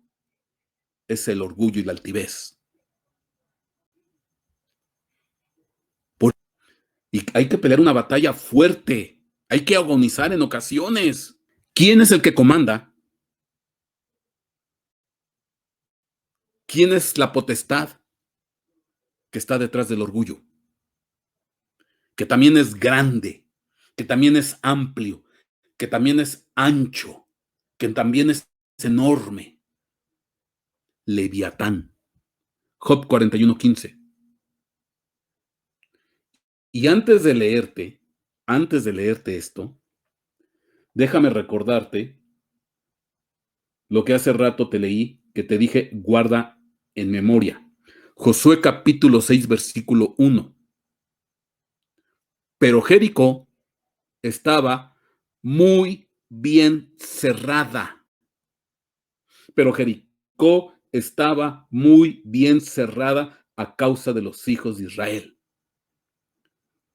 es el orgullo y la altivez. Y hay que pelear una batalla fuerte, hay que agonizar en ocasiones. ¿Quién es el que comanda? ¿Quién es la potestad que está detrás del orgullo? Que también es grande, que también es amplio, que también es ancho, que también es enorme. Leviatán. Job 41:15. Y antes de leerte esto, déjame recordarte lo que hace rato te leí, que te dije, guarda en memoria. Josué capítulo 6, versículo 1. Pero Jericó estaba muy bien cerrada. Pero Jericó estaba muy bien cerrada a causa de los hijos de Israel.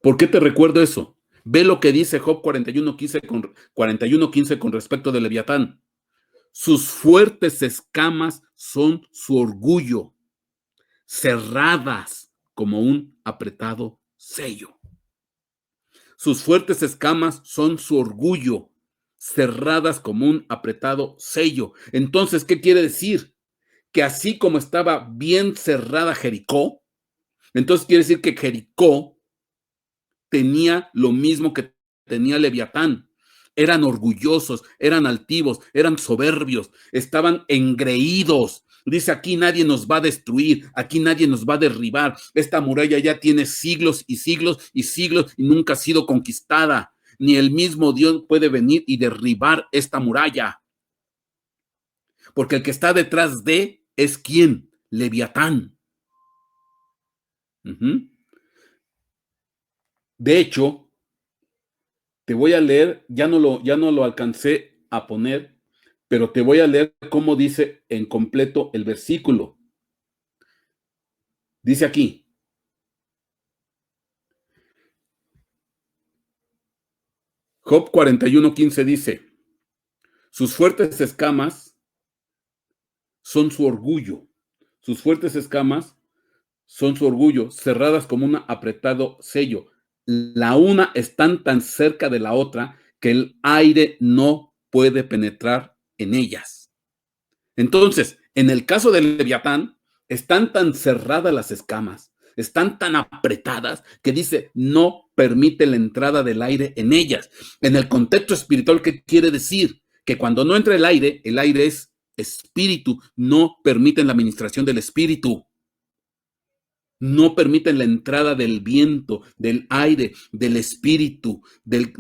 ¿Por qué te recuerdo eso? Ve lo que dice Job 41:15 con respecto de Leviatán. Sus fuertes escamas son su orgullo, cerradas como un apretado sello. Sus fuertes escamas son su orgullo, cerradas como un apretado sello. Entonces, ¿qué quiere decir? Que así como estaba bien cerrada Jericó, entonces quiere decir que Jericó tenía lo mismo que tenía Leviatán. Eran orgullosos, eran altivos, eran soberbios, estaban engreídos. Dice, aquí nadie nos va a destruir, aquí nadie nos va a derribar. Esta muralla ya tiene siglos y siglos y siglos y nunca ha sido conquistada. Ni el mismo Dios puede venir y derribar esta muralla. Porque el que está detrás de es ¿quién? Leviatán. De hecho, te voy a leer, ya no lo alcancé a poner, pero te voy a leer cómo dice en completo el versículo. Dice aquí, Job 41:15 dice, sus fuertes escamas son su orgullo, sus fuertes escamas son su orgullo, cerradas como un apretado sello. La una están tan cerca de la otra que el aire no puede penetrar en ellas. Entonces, en el caso del Leviatán, están tan cerradas las escamas, están tan apretadas que dice, no permite la entrada del aire en ellas. En el contexto espiritual, ¿qué quiere decir? Que cuando no entra el aire es espíritu, no permiten la administración del espíritu. No permiten la entrada del viento, del aire, del espíritu, del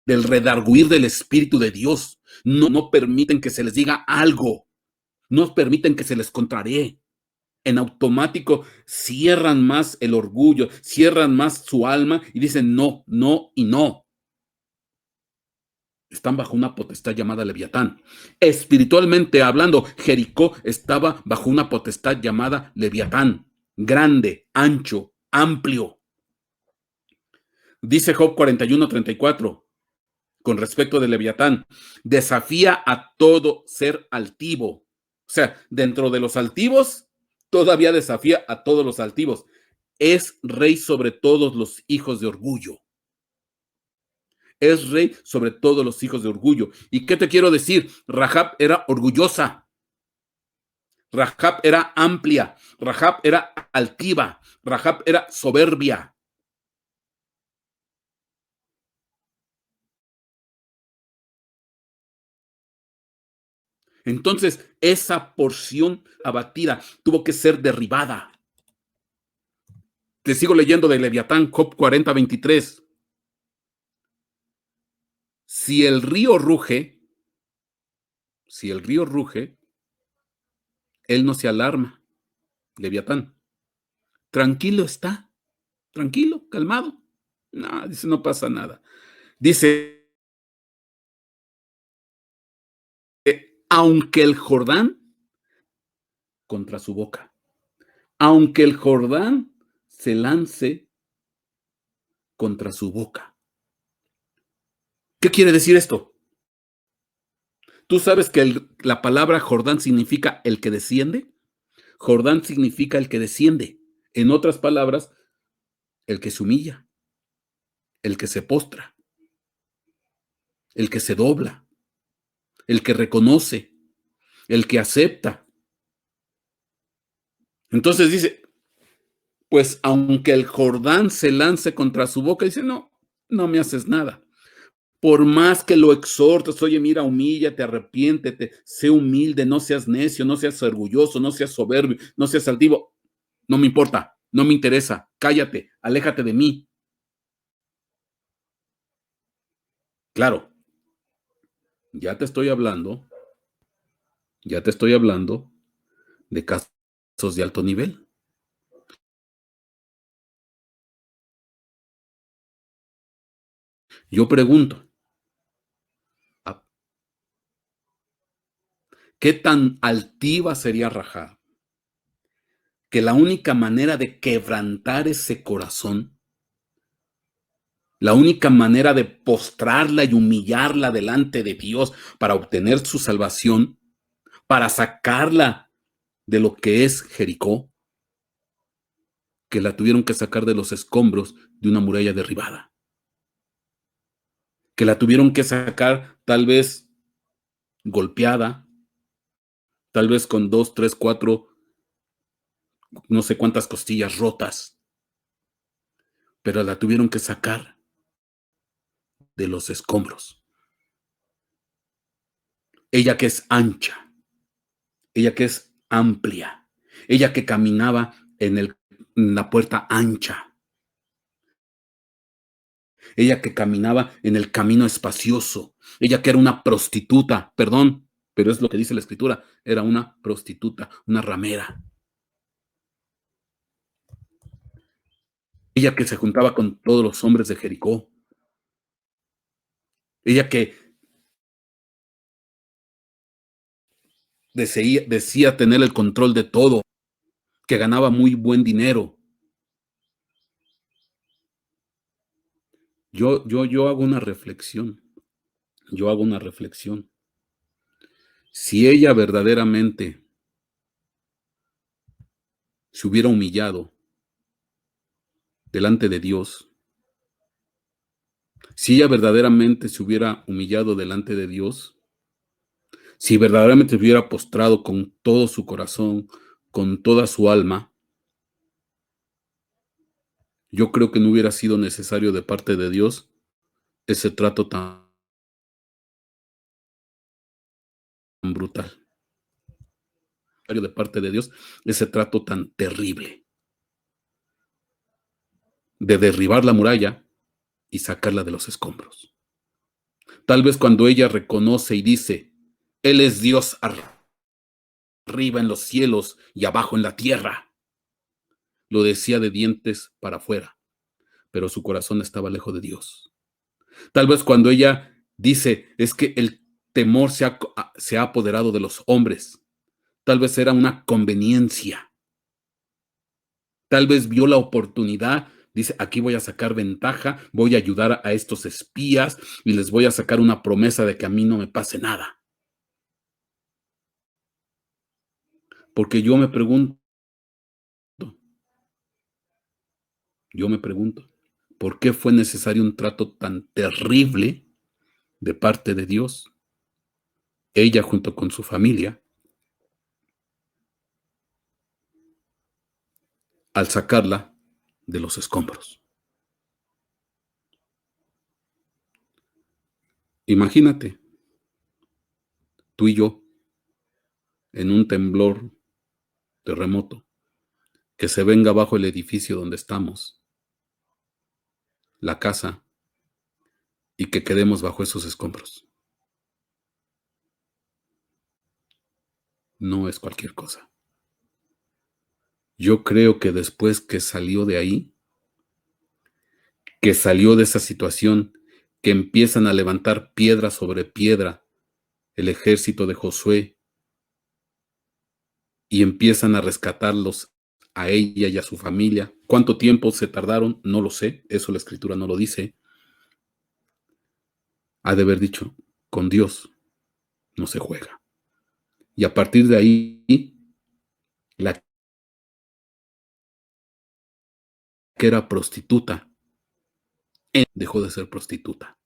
redarguir del espíritu de Dios. No permiten que se les diga algo. No permiten que se les contraree. En automático cierran más el orgullo, cierran más su alma y dicen no, no y no. Están bajo una potestad llamada Leviatán. Espiritualmente hablando, Jericó estaba bajo una potestad llamada Leviatán. Grande, ancho, amplio. Dice Job 41:34 con respecto de Leviatán. Desafía a todo ser altivo. O sea, dentro de los altivos, todavía desafía a todos los altivos. Es rey sobre todos los hijos de orgullo. Es rey sobre todos los hijos de orgullo. ¿Y qué te quiero decir? Rahab era orgullosa. Rahab era amplia. Rahab era altiva. Rahab era soberbia. Entonces, esa porción abatida tuvo que ser derribada. Te sigo leyendo de Leviatán, Job 40:23. Si el río ruge, él no se alarma. Leviatán. Tranquilo está. Tranquilo, calmado. No, dice, no pasa nada. Dice, aunque el Jordán contra su boca. Aunque el Jordán se lance contra su boca. ¿Qué quiere decir esto? ¿Tú sabes que la palabra Jordán significa el que desciende? Jordán significa el que desciende. En otras palabras, el que se humilla, el que se postra, el que se dobla, el que reconoce, el que acepta. Entonces dice, pues aunque el Jordán se lance contra su boca, dice, no, no me haces nada. Por más que lo exhortes, oye, mira, humíllate, arrepiéntete, sé humilde, no seas necio, no seas orgulloso, no seas soberbio, no seas altivo. No me importa, no me interesa, cállate, aléjate de mí. Claro, ya te estoy hablando de casos de alto nivel. Yo pregunto, ¿qué tan altiva sería Rahab? Que la única manera de quebrantar ese corazón, la única manera de postrarla y humillarla delante de Dios para obtener su salvación, para sacarla de lo que es Jericó, que la tuvieron que sacar de los escombros de una muralla derribada, que la tuvieron que sacar tal vez golpeada, tal vez con 2, 3, 4, no sé cuántas costillas rotas, pero la tuvieron que sacar de los escombros. Ella que es ancha, ella que es amplia, ella que caminaba en la puerta ancha, ella que caminaba en el camino espacioso, ella que era una prostituta, perdón, pero es lo que dice la Escritura, era una prostituta, una ramera. Ella que se juntaba con todos los hombres de Jericó. Ella que decía tener el control de todo, que ganaba muy buen dinero. Yo hago una reflexión. Yo hago una reflexión. Si ella verdaderamente se hubiera humillado delante de Dios, si ella verdaderamente se hubiera humillado delante de Dios, si verdaderamente se hubiera postrado con todo su corazón, con toda su alma, yo creo que no hubiera sido necesario de parte de Dios ese trato tan brutal. De parte de Dios, ese trato tan terrible de derribar la muralla y sacarla de los escombros. Tal vez cuando ella reconoce y dice, Él es Dios arriba en los cielos y abajo en la tierra, lo decía de dientes para afuera, pero su corazón estaba lejos de Dios. Tal vez cuando ella dice, es que el temor se ha apoderado de los hombres, tal vez era una conveniencia, tal vez vio la oportunidad. Dice, aquí voy a sacar ventaja, voy a ayudar a estos espías y les voy a sacar una promesa de que a mí no me pase nada. Porque yo me pregunto, ¿por qué fue necesario un trato tan terrible de parte de Dios? Ella junto con su familia, al sacarla de los escombros. Imagínate, tú y yo, en un temblor, terremoto, que se venga abajo el edificio donde estamos, la casa, y que quedemos bajo esos escombros. No es cualquier cosa. Yo creo que después que salió de ahí, que salió de esa situación, que empiezan a levantar piedra sobre piedra el ejército de Josué, y empiezan a rescatarlos a ella y a su familia. ¿Cuánto tiempo se tardaron? No lo sé, eso la escritura no lo dice. Ha de haber dicho, con Dios no se juega. Y a partir de ahí, la que era prostituta, dejó de ser prostituta.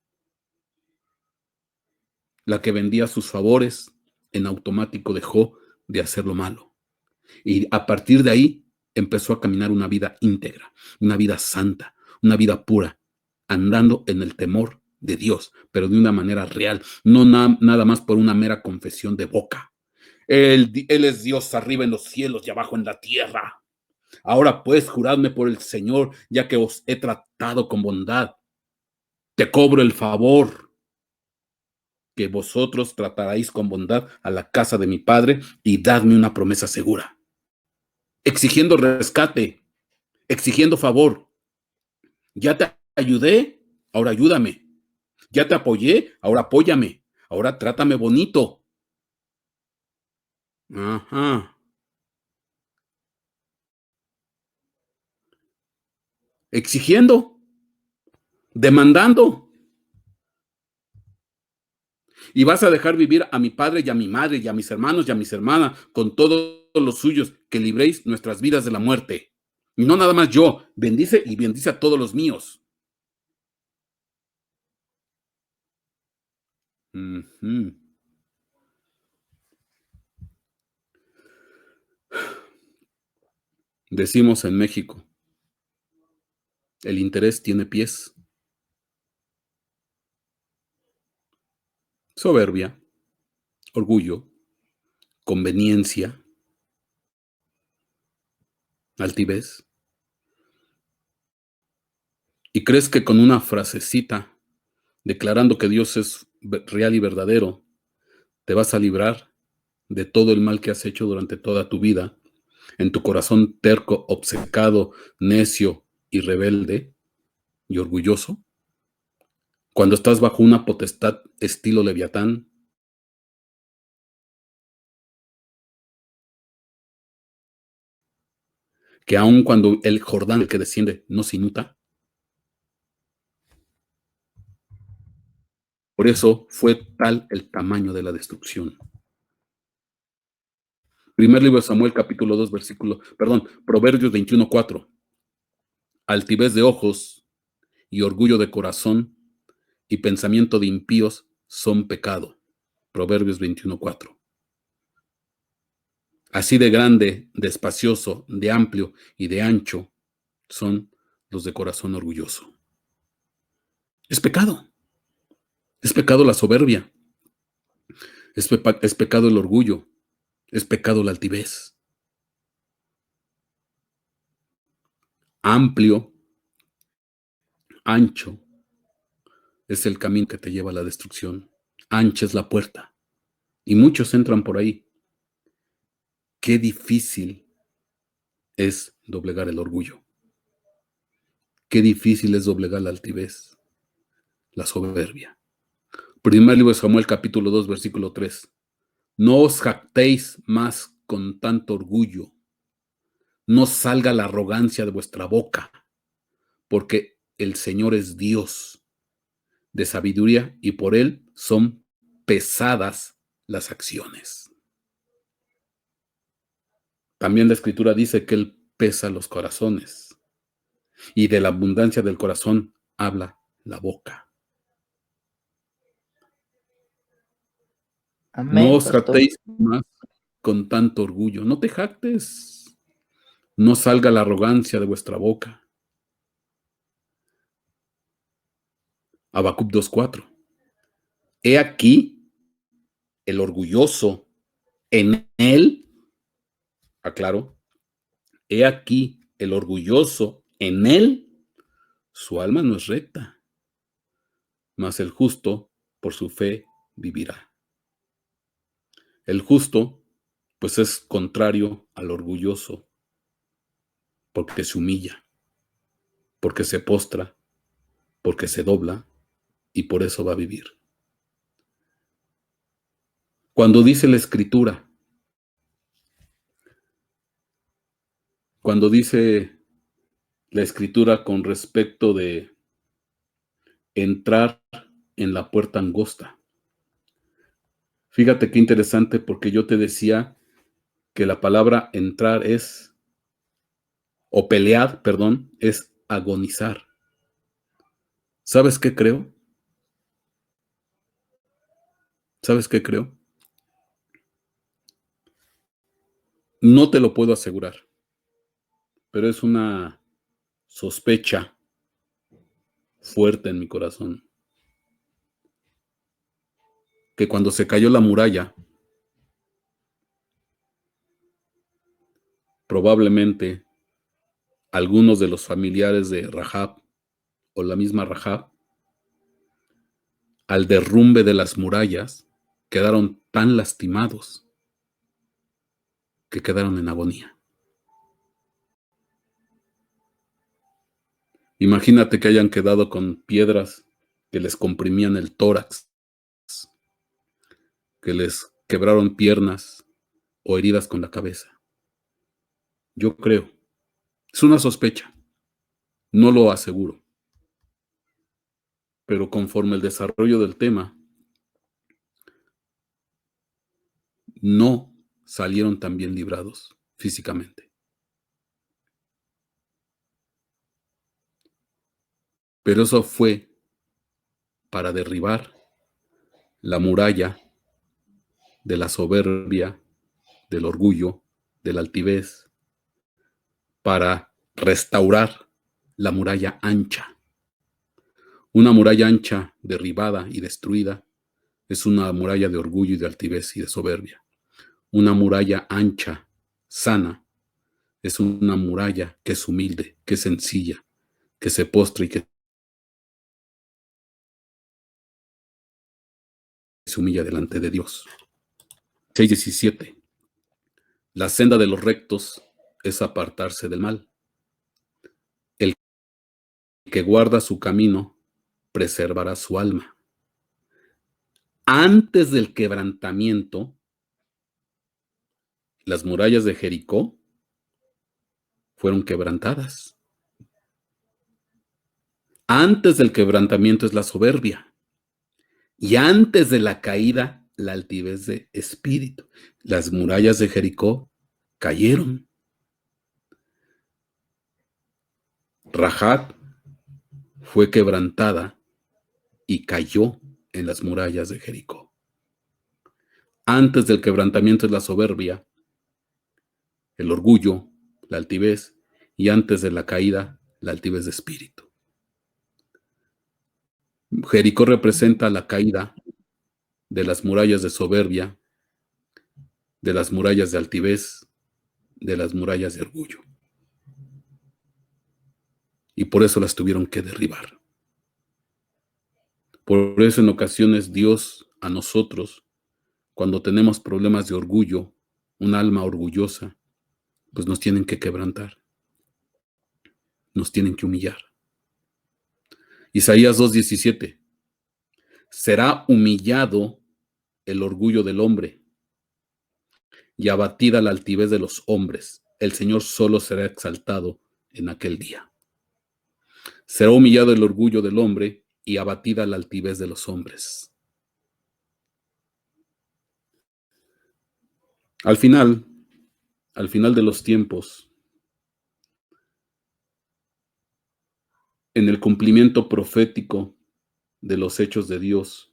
La que vendía sus favores, en automático dejó de hacer lo malo. Y a partir de ahí empezó a caminar una vida íntegra, una vida santa, una vida pura, andando en el temor de Dios, pero de una manera real, no nada más por una mera confesión de boca. Él es Dios arriba en los cielos y abajo en la tierra. Ahora pues, juradme por el Señor, ya que os he tratado con bondad. Te cobro el favor que vosotros trataréis con bondad a la casa de mi padre y dadme una promesa segura. Exigiendo rescate, exigiendo favor. Ya te ayudé, ahora ayúdame. Ya te apoyé, ahora apóyame. Ahora trátame bonito. Ajá. Exigiendo, demandando. Y vas a dejar vivir a mi padre y a mi madre y a mis hermanos y a mis hermanas con todos los suyos, que libréis nuestras vidas de la muerte. Y no nada más yo, bendice y bendice a todos los míos. Uh-huh. Decimos en México, el interés tiene pies. Soberbia, orgullo, conveniencia, altivez. ¿Y crees que con una frasecita declarando que Dios es real y verdadero, te vas a librar de todo el mal que has hecho durante toda tu vida, en tu corazón terco, obcecado, necio y rebelde y orgulloso? Cuando estás bajo una potestad estilo Leviatán, que aun cuando el Jordán, el que desciende, no se inunda. Por eso fue tal el tamaño de la destrucción. Primer libro de Samuel, capítulo 2, Proverbios 21:4. Altivez de ojos y orgullo de corazón y pensamiento de impíos son pecado. Proverbios 21:4. Así de grande, de espacioso, de amplio y de ancho son los de corazón orgulloso. Es pecado. Es pecado la soberbia. Es pecado el orgullo. Es pecado la altivez. Amplio, ancho, es el camino que te lleva a la destrucción. Ancha es la puerta. Y muchos entran por ahí. Qué difícil es doblegar el orgullo. Qué difícil es doblegar la altivez, la soberbia. Primer libro de Samuel, capítulo 2, versículo 3. No os jactéis más con tanto orgullo. No salga la arrogancia de vuestra boca, porque el Señor es Dios de sabiduría y por él son pesadas las acciones. También la Escritura dice que él pesa los corazones y de la abundancia del corazón habla la boca. Amén, No os pastor. jactéis más con tanto orgullo. No te jactes. No salga la arrogancia de vuestra boca. Habacuc 2:4. He aquí el orgulloso en él, aclaro, he aquí el orgulloso en él, su alma no es recta, mas el justo por su fe vivirá. El justo, pues es contrario al orgulloso, porque se humilla, porque se postra, porque se dobla y por eso va a vivir. Cuando dice la Escritura Cuando dice la Escritura con respecto de entrar en la puerta angosta. Fíjate qué interesante, porque yo te decía que la palabra entrar es, o pelear, perdón, es agonizar. ¿Sabes qué creo? ¿Sabes qué creo? No te lo puedo asegurar, pero es una sospecha fuerte en mi corazón, que cuando se cayó la muralla, probablemente algunos de los familiares de Rahab o la misma Rahab, al derrumbe de las murallas, quedaron tan lastimados que quedaron en agonía. Imagínate que hayan quedado con piedras que les comprimían el tórax, que les quebraron piernas o heridas con la cabeza. Yo creo, es una sospecha, no lo aseguro, pero conforme el desarrollo del tema, no salieron tan bien librados físicamente. Pero eso fue para derribar la muralla de la soberbia, del orgullo, de la altivez, para restaurar la muralla ancha. Una muralla ancha, derribada y destruida, es una muralla de orgullo y de altivez y de soberbia. Una muralla ancha, sana, es una muralla que es humilde, que es sencilla, que se postra y que se humilla delante de Dios. 6:17. La senda de los rectos es apartarse del mal. El que guarda su camino preservará su alma. Antes del quebrantamiento, las murallas de Jericó fueron quebrantadas. Antes del quebrantamiento es la soberbia. Y antes de la caída, la altivez de espíritu. Las murallas de Jericó cayeron. Rahab fue quebrantada y cayó en las murallas de Jericó. Antes del quebrantamiento es la soberbia, el orgullo, la altivez, y antes de la caída, la altivez de espíritu. Jericó representa la caída de las murallas de soberbia, de las murallas de altivez, de las murallas de orgullo. Y por eso las tuvieron que derribar. Por eso en ocasiones Dios a nosotros, cuando tenemos problemas de orgullo, un alma orgullosa, pues nos tienen que quebrantar, nos tienen que humillar. Isaías 2:17. Será humillado el orgullo del hombre y abatida la altivez de los hombres. El Señor solo será exaltado en aquel día. Será humillado el orgullo del hombre y abatida la altivez de los hombres. Al final de los tiempos, en el cumplimiento profético de los hechos de Dios,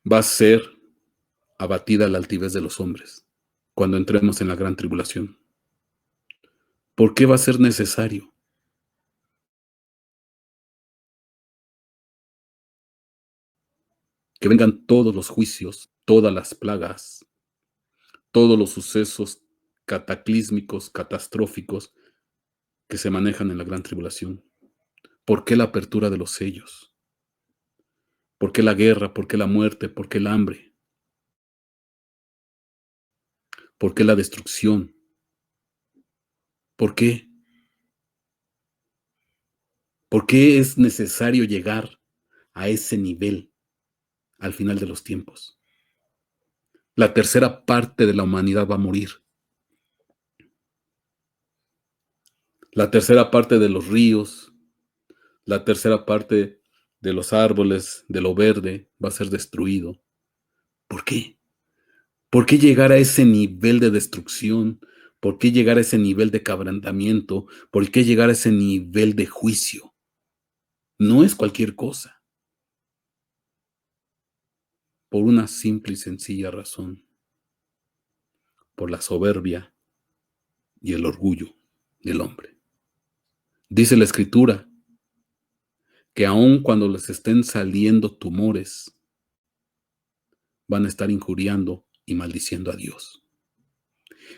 va a ser abatida la altivez de los hombres cuando entremos en la gran tribulación. ¿Por qué va a ser necesario? Que vengan todos los juicios, todas las plagas, todos los sucesos cataclísmicos, catastróficos que se manejan en la gran tribulación. ¿Por qué la apertura de los sellos? ¿Por qué la guerra? ¿Por qué la muerte? ¿Por qué el hambre? ¿Por qué la destrucción? ¿Por qué? ¿Por qué es necesario llegar a ese nivel al final de los tiempos? La tercera parte de la humanidad va a morir. La tercera parte de los ríos, la tercera parte de los árboles, de lo verde, va a ser destruido. ¿Por qué? ¿Por qué llegar a ese nivel de destrucción? ¿Por qué llegar a ese nivel de quebrantamiento? ¿Por qué llegar a ese nivel de juicio? No es cualquier cosa. Por una simple y sencilla razón. Por la soberbia y el orgullo del hombre. Dice la Escritura que aun cuando les estén saliendo tumores, van a estar injuriando y maldiciendo a Dios.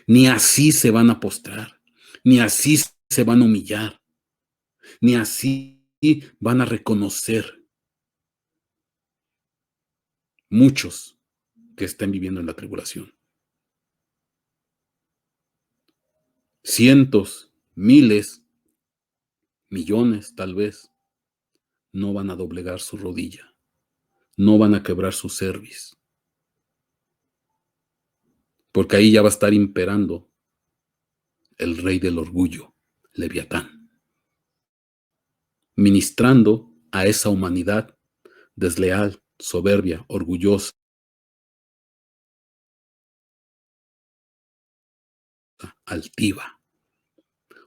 Ni así se van a postrar, ni así se van a humillar, ni así van a reconocer muchos que estén viviendo en la tribulación. Cientos, miles, millones tal vez, no van a doblegar su rodilla, no van a quebrar su cerviz, porque ahí ya va a estar imperando el rey del orgullo, Leviatán, ministrando a esa humanidad desleal, soberbia, orgullosa, altiva,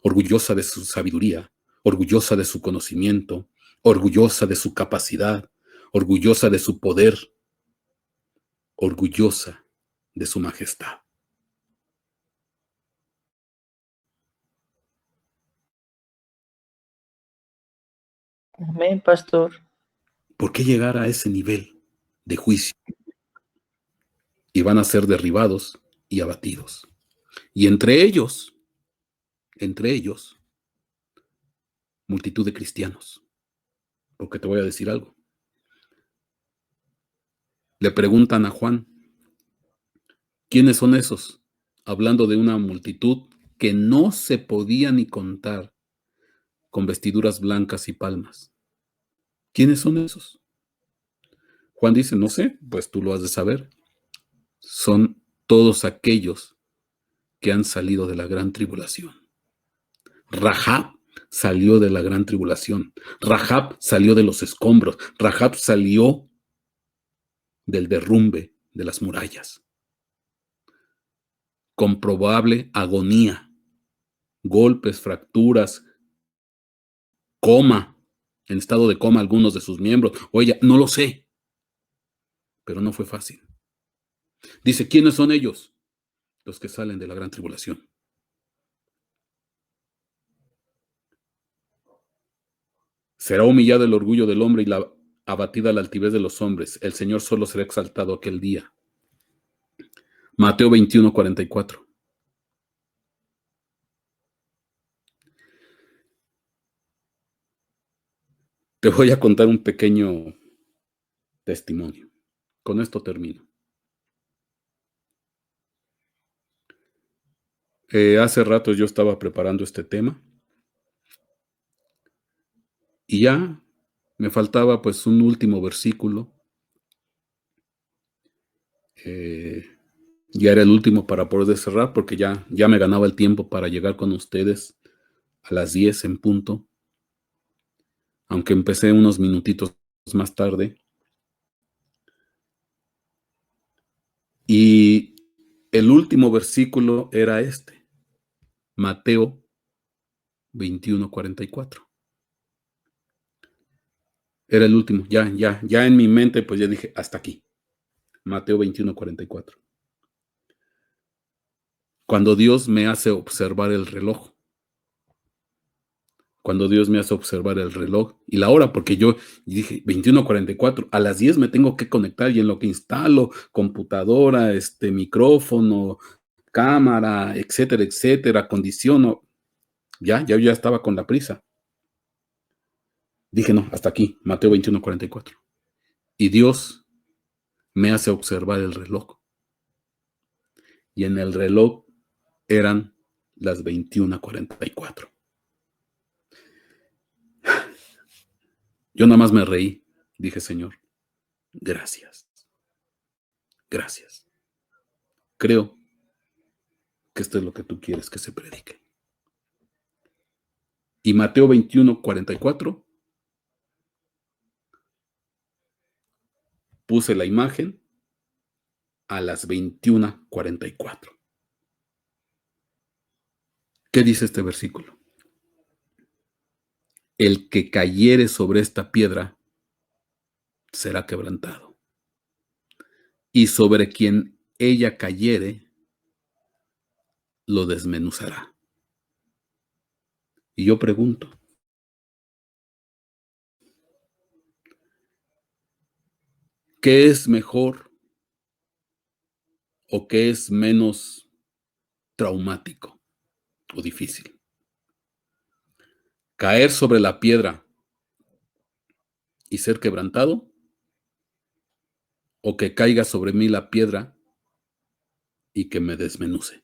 orgullosa de su sabiduría, orgullosa de su conocimiento, orgullosa de su capacidad, orgullosa de su poder, orgullosa de su majestad. Amén, pastor. ¿Por qué llegar a ese nivel de juicio? Y van a ser derribados y abatidos. Y entre ellos, multitud de cristianos. Porque te voy a decir algo. Le preguntan a Juan, ¿quiénes son esos? Hablando de una multitud que no se podía ni contar, con vestiduras blancas y palmas. ¿Quiénes son esos? Juan dice, no sé, pues tú lo has de saber. Son todos aquellos que han salido de la gran tribulación. Rahab salió de la gran tribulación. Rahab salió de los escombros. Rahab salió del derrumbe de las murallas. Con probable agonía, golpes, fracturas, coma, en estado de coma algunos de sus miembros. Oye, no lo sé, pero no fue fácil. Dice, ¿quiénes son ellos? Los que salen de la gran tribulación. Será humillado el orgullo del hombre y abatida la altivez de los hombres. El Señor solo será exaltado aquel día. Mateo 21:44. Te voy a contar un pequeño testimonio. Con esto termino. Hace rato yo estaba preparando este tema y ya me faltaba pues un último versículo. Ya era el último para poder cerrar porque ya me ganaba el tiempo para llegar con ustedes a las 10 en punto. Aunque empecé unos minutitos más tarde. Y el último versículo era este, Mateo 21:44. Era el último, ya en mi mente pues ya dije, hasta aquí. Mateo 21:44. Cuando Dios me hace observar el reloj. Cuando Dios me hace observar el reloj y la hora, porque yo dije 21:44, a las 10 me tengo que conectar y en lo que instalo computadora, micrófono, cámara, etcétera, etcétera, acondiciono, ya estaba con la prisa. Dije, no, hasta aquí, Mateo 21:44. Y Dios me hace observar el reloj. Y en el reloj eran las 21:44. Yo nada más me reí. Dije, Señor, gracias. Gracias. creo que esto es lo que tú quieres que se predique. Y Mateo 21:44, puse la imagen a las 21:44. ¿Qué dice este versículo? El que cayere sobre esta piedra será quebrantado, y sobre quien ella cayere lo desmenuzará. Y yo pregunto, ¿qué es mejor o qué es menos traumático o difícil? ¿Caer sobre la piedra y ser quebrantado? ¿O que caiga sobre mí la piedra y que me desmenuce?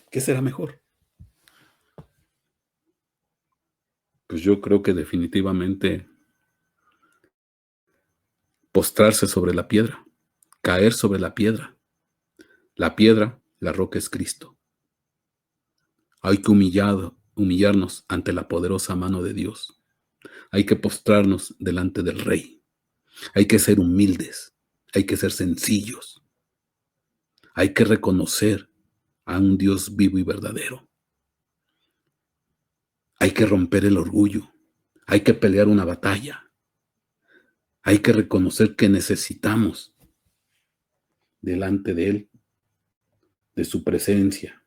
¿Qué será mejor? Pues yo creo que definitivamente postrarse sobre la piedra, caer sobre la piedra. La piedra, la roca es Cristo. Hay que humillarnos ante la poderosa mano de Dios. Hay que postrarnos delante del Rey. Hay que ser humildes. Hay que ser sencillos. Hay que reconocer a un Dios vivo y verdadero. Hay que romper el orgullo. Hay que pelear una batalla. Hay que reconocer que necesitamos delante de Él, de su presencia.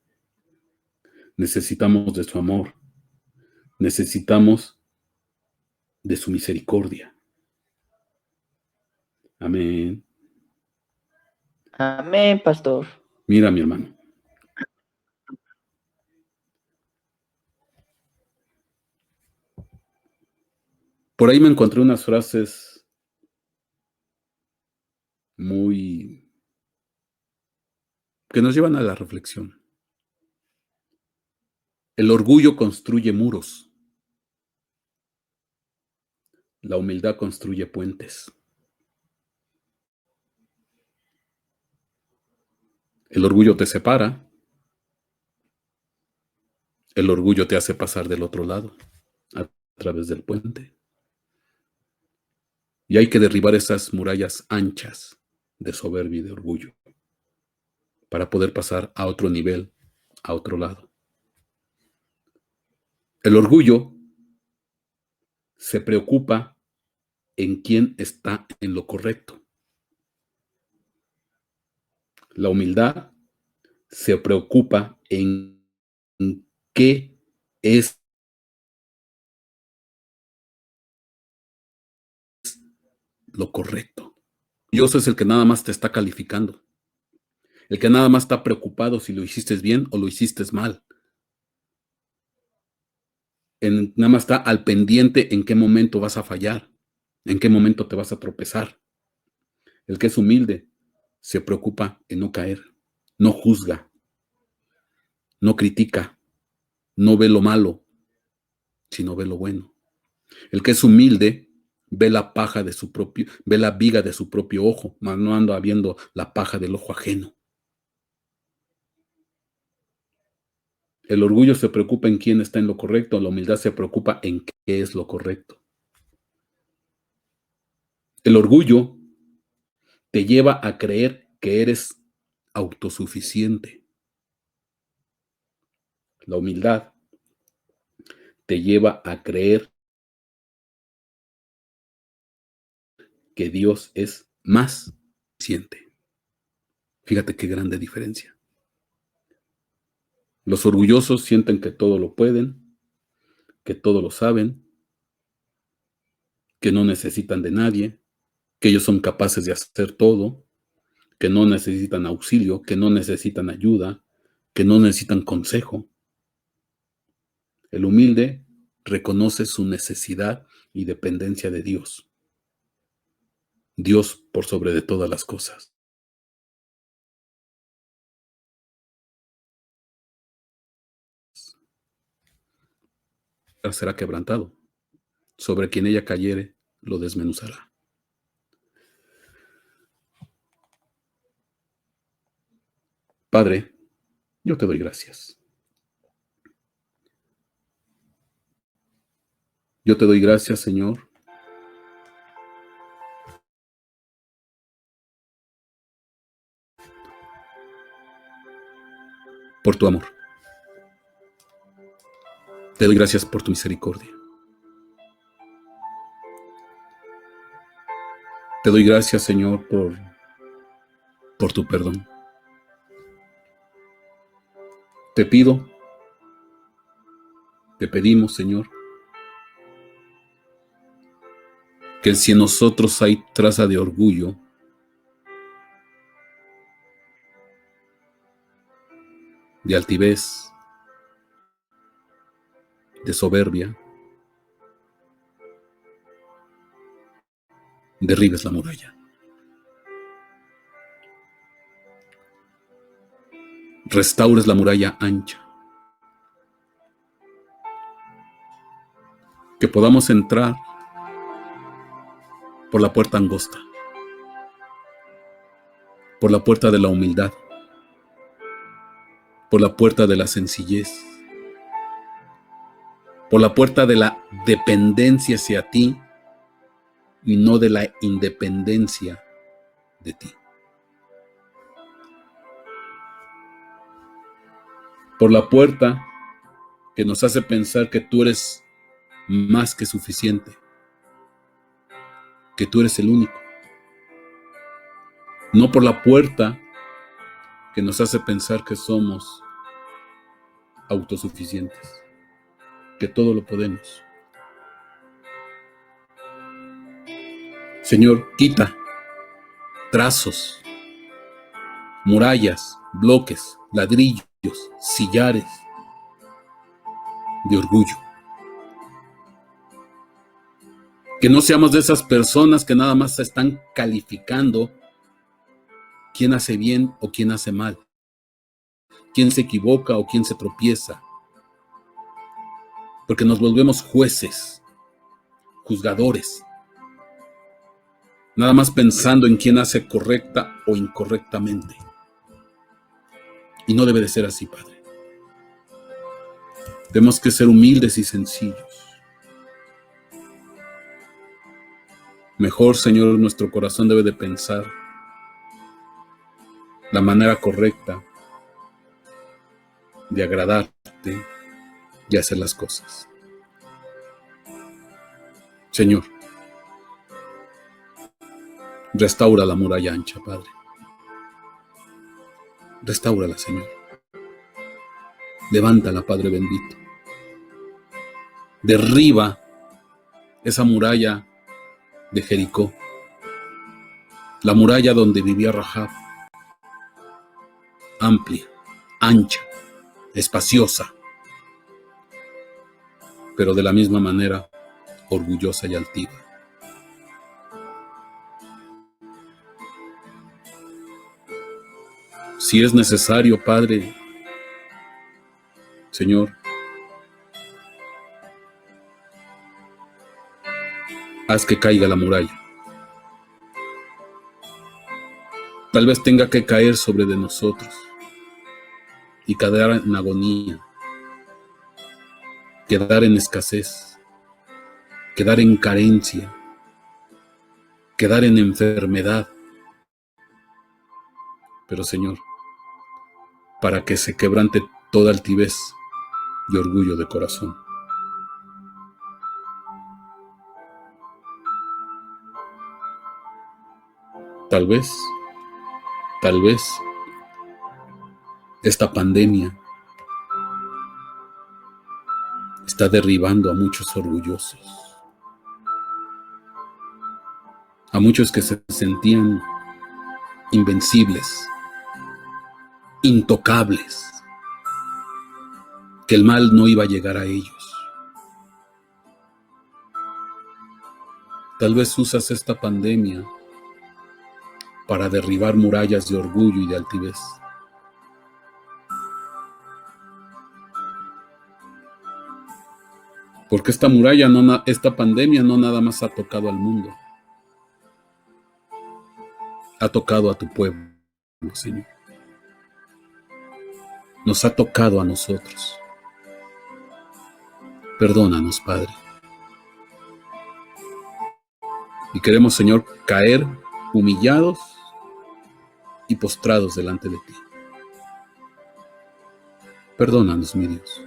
Necesitamos de su amor. Necesitamos de su misericordia. Amén. Amén, pastor. Mira, mi hermano. Por ahí me encontré unas frases muy que nos llevan a la reflexión. El orgullo construye muros. La humildad construye puentes. El orgullo te separa. El orgullo te hace pasar del otro lado, a través del puente. Y hay que derribar esas murallas anchas de soberbia y de orgullo para poder pasar a otro nivel, a otro lado. El orgullo se preocupa en quién está en lo correcto. La humildad se preocupa en qué es lo correcto. Dios es el que nada más te está calificando, el que nada más está preocupado si lo hiciste bien o lo hiciste mal. Nada más está al pendiente en qué momento vas a fallar, en qué momento te vas a tropezar. El que es humilde se preocupa en no caer, no juzga, no critica, no ve lo malo, sino ve lo bueno. El que es humilde ve la paja de su propio, ve la viga de su propio ojo, mas no anda viendo la paja del ojo ajeno. El orgullo se preocupa en quién está en lo correcto, la humildad se preocupa en qué es lo correcto. El orgullo te lleva a creer que eres autosuficiente. La humildad te lleva a creer que Dios es más suficiente. Fíjate qué grande diferencia. Los orgullosos sienten que todo lo pueden, que todo lo saben, que no necesitan de nadie, que ellos son capaces de hacer todo, que no necesitan auxilio, que no necesitan ayuda, que no necesitan consejo. El humilde reconoce su necesidad y dependencia de Dios. Dios por sobre de todas las cosas. Será quebrantado. Sobre quien ella cayere, lo desmenuzará. Padre, yo te doy gracias. Yo te doy gracias, Señor, por tu amor. Te doy gracias por tu misericordia. Te doy gracias, Señor, por tu perdón. Te pedimos, Señor, que si en nosotros hay traza de orgullo, de altivez, de soberbia, derribes la muralla. Restaures la muralla ancha. Que podamos entrar por la puerta angosta, por la puerta de la humildad, por la puerta de la sencillez, por la puerta de la dependencia hacia ti y no de la independencia de ti. Por la puerta que nos hace pensar que tú eres más que suficiente, que tú eres el único. No por la puerta que nos hace pensar que somos autosuficientes, que todo lo podemos. Señor, quita trazos, murallas, bloques, ladrillos, sillares de orgullo. Que no seamos de esas personas que nada más están calificando quién hace bien o quién hace mal, quién se equivoca o quién se tropieza. Porque nos volvemos jueces, juzgadores, nada más pensando en quién hace correcta o incorrectamente. Y no debe de ser así, Padre. Tenemos que ser humildes y sencillos. Mejor, Señor, nuestro corazón debe de pensar la manera correcta de agradarte y hacer las cosas. Señor, restaura la muralla ancha, Padre. Restáurala, Señor. Levántala, Padre bendito. Derriba esa muralla de Jericó, la muralla donde vivía Rahab, amplia, ancha, espaciosa, pero de la misma manera orgullosa y altiva. Si es necesario, Padre, Señor, haz que caiga la muralla. Tal vez tenga que caer sobre de nosotros y quedar en agonía, quedar en escasez, quedar en carencia, quedar en enfermedad. Pero, Señor, para que se quebrante toda altivez y orgullo de corazón. Tal vez, esta pandemia está derribando a muchos orgullosos, a muchos que se sentían invencibles, intocables, que el mal no iba a llegar a ellos. Tal vez usas esta pandemia para derribar murallas de orgullo y de altivez. Porque esta pandemia no nada más ha tocado al mundo. Ha tocado a tu pueblo, Señor. nos ha tocado a nosotros. Perdónanos, Padre. Y queremos, Señor, caer humillados y postrados delante de ti. Perdónanos, mi Dios.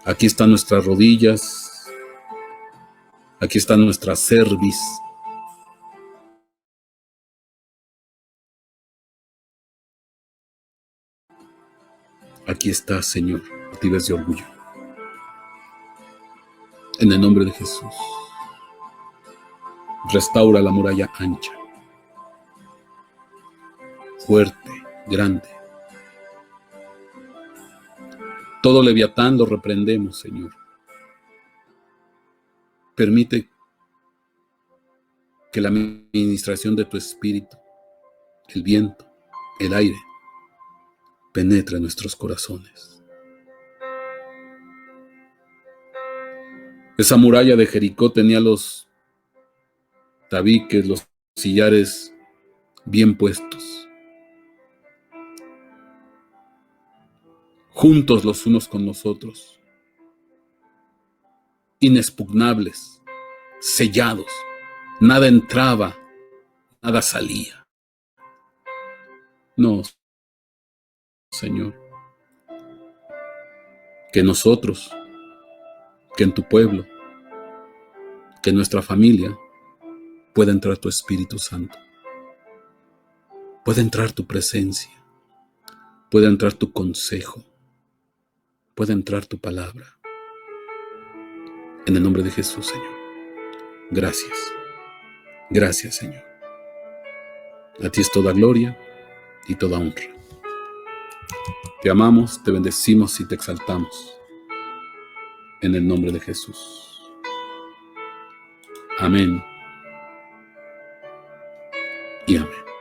Aquí están nuestras rodillas, aquí está nuestra cerviz. Aquí está, Señor, altivez de orgullo. En el nombre de Jesús, restaura la muralla ancha, fuerte, grande. Todo leviatán lo reprendemos, Señor. Permite que la administración de tu Espíritu, el viento, el aire, penetre en nuestros corazones. Esa muralla de Jericó tenía los tabiques, los sillares bien puestos, juntos los unos con los otros, inexpugnables, sellados. Nada entraba, nada salía. No, Señor, que nosotros, que en tu pueblo, que en nuestra familia pueda entrar tu Espíritu Santo, pueda entrar tu presencia, pueda entrar tu consejo, pueda entrar tu palabra. En el nombre de Jesús, Señor. Gracias. Gracias, Señor. A ti es toda gloria y toda honra. Te amamos, te bendecimos y te exaltamos. En el nombre de Jesús. Amén. Y amén.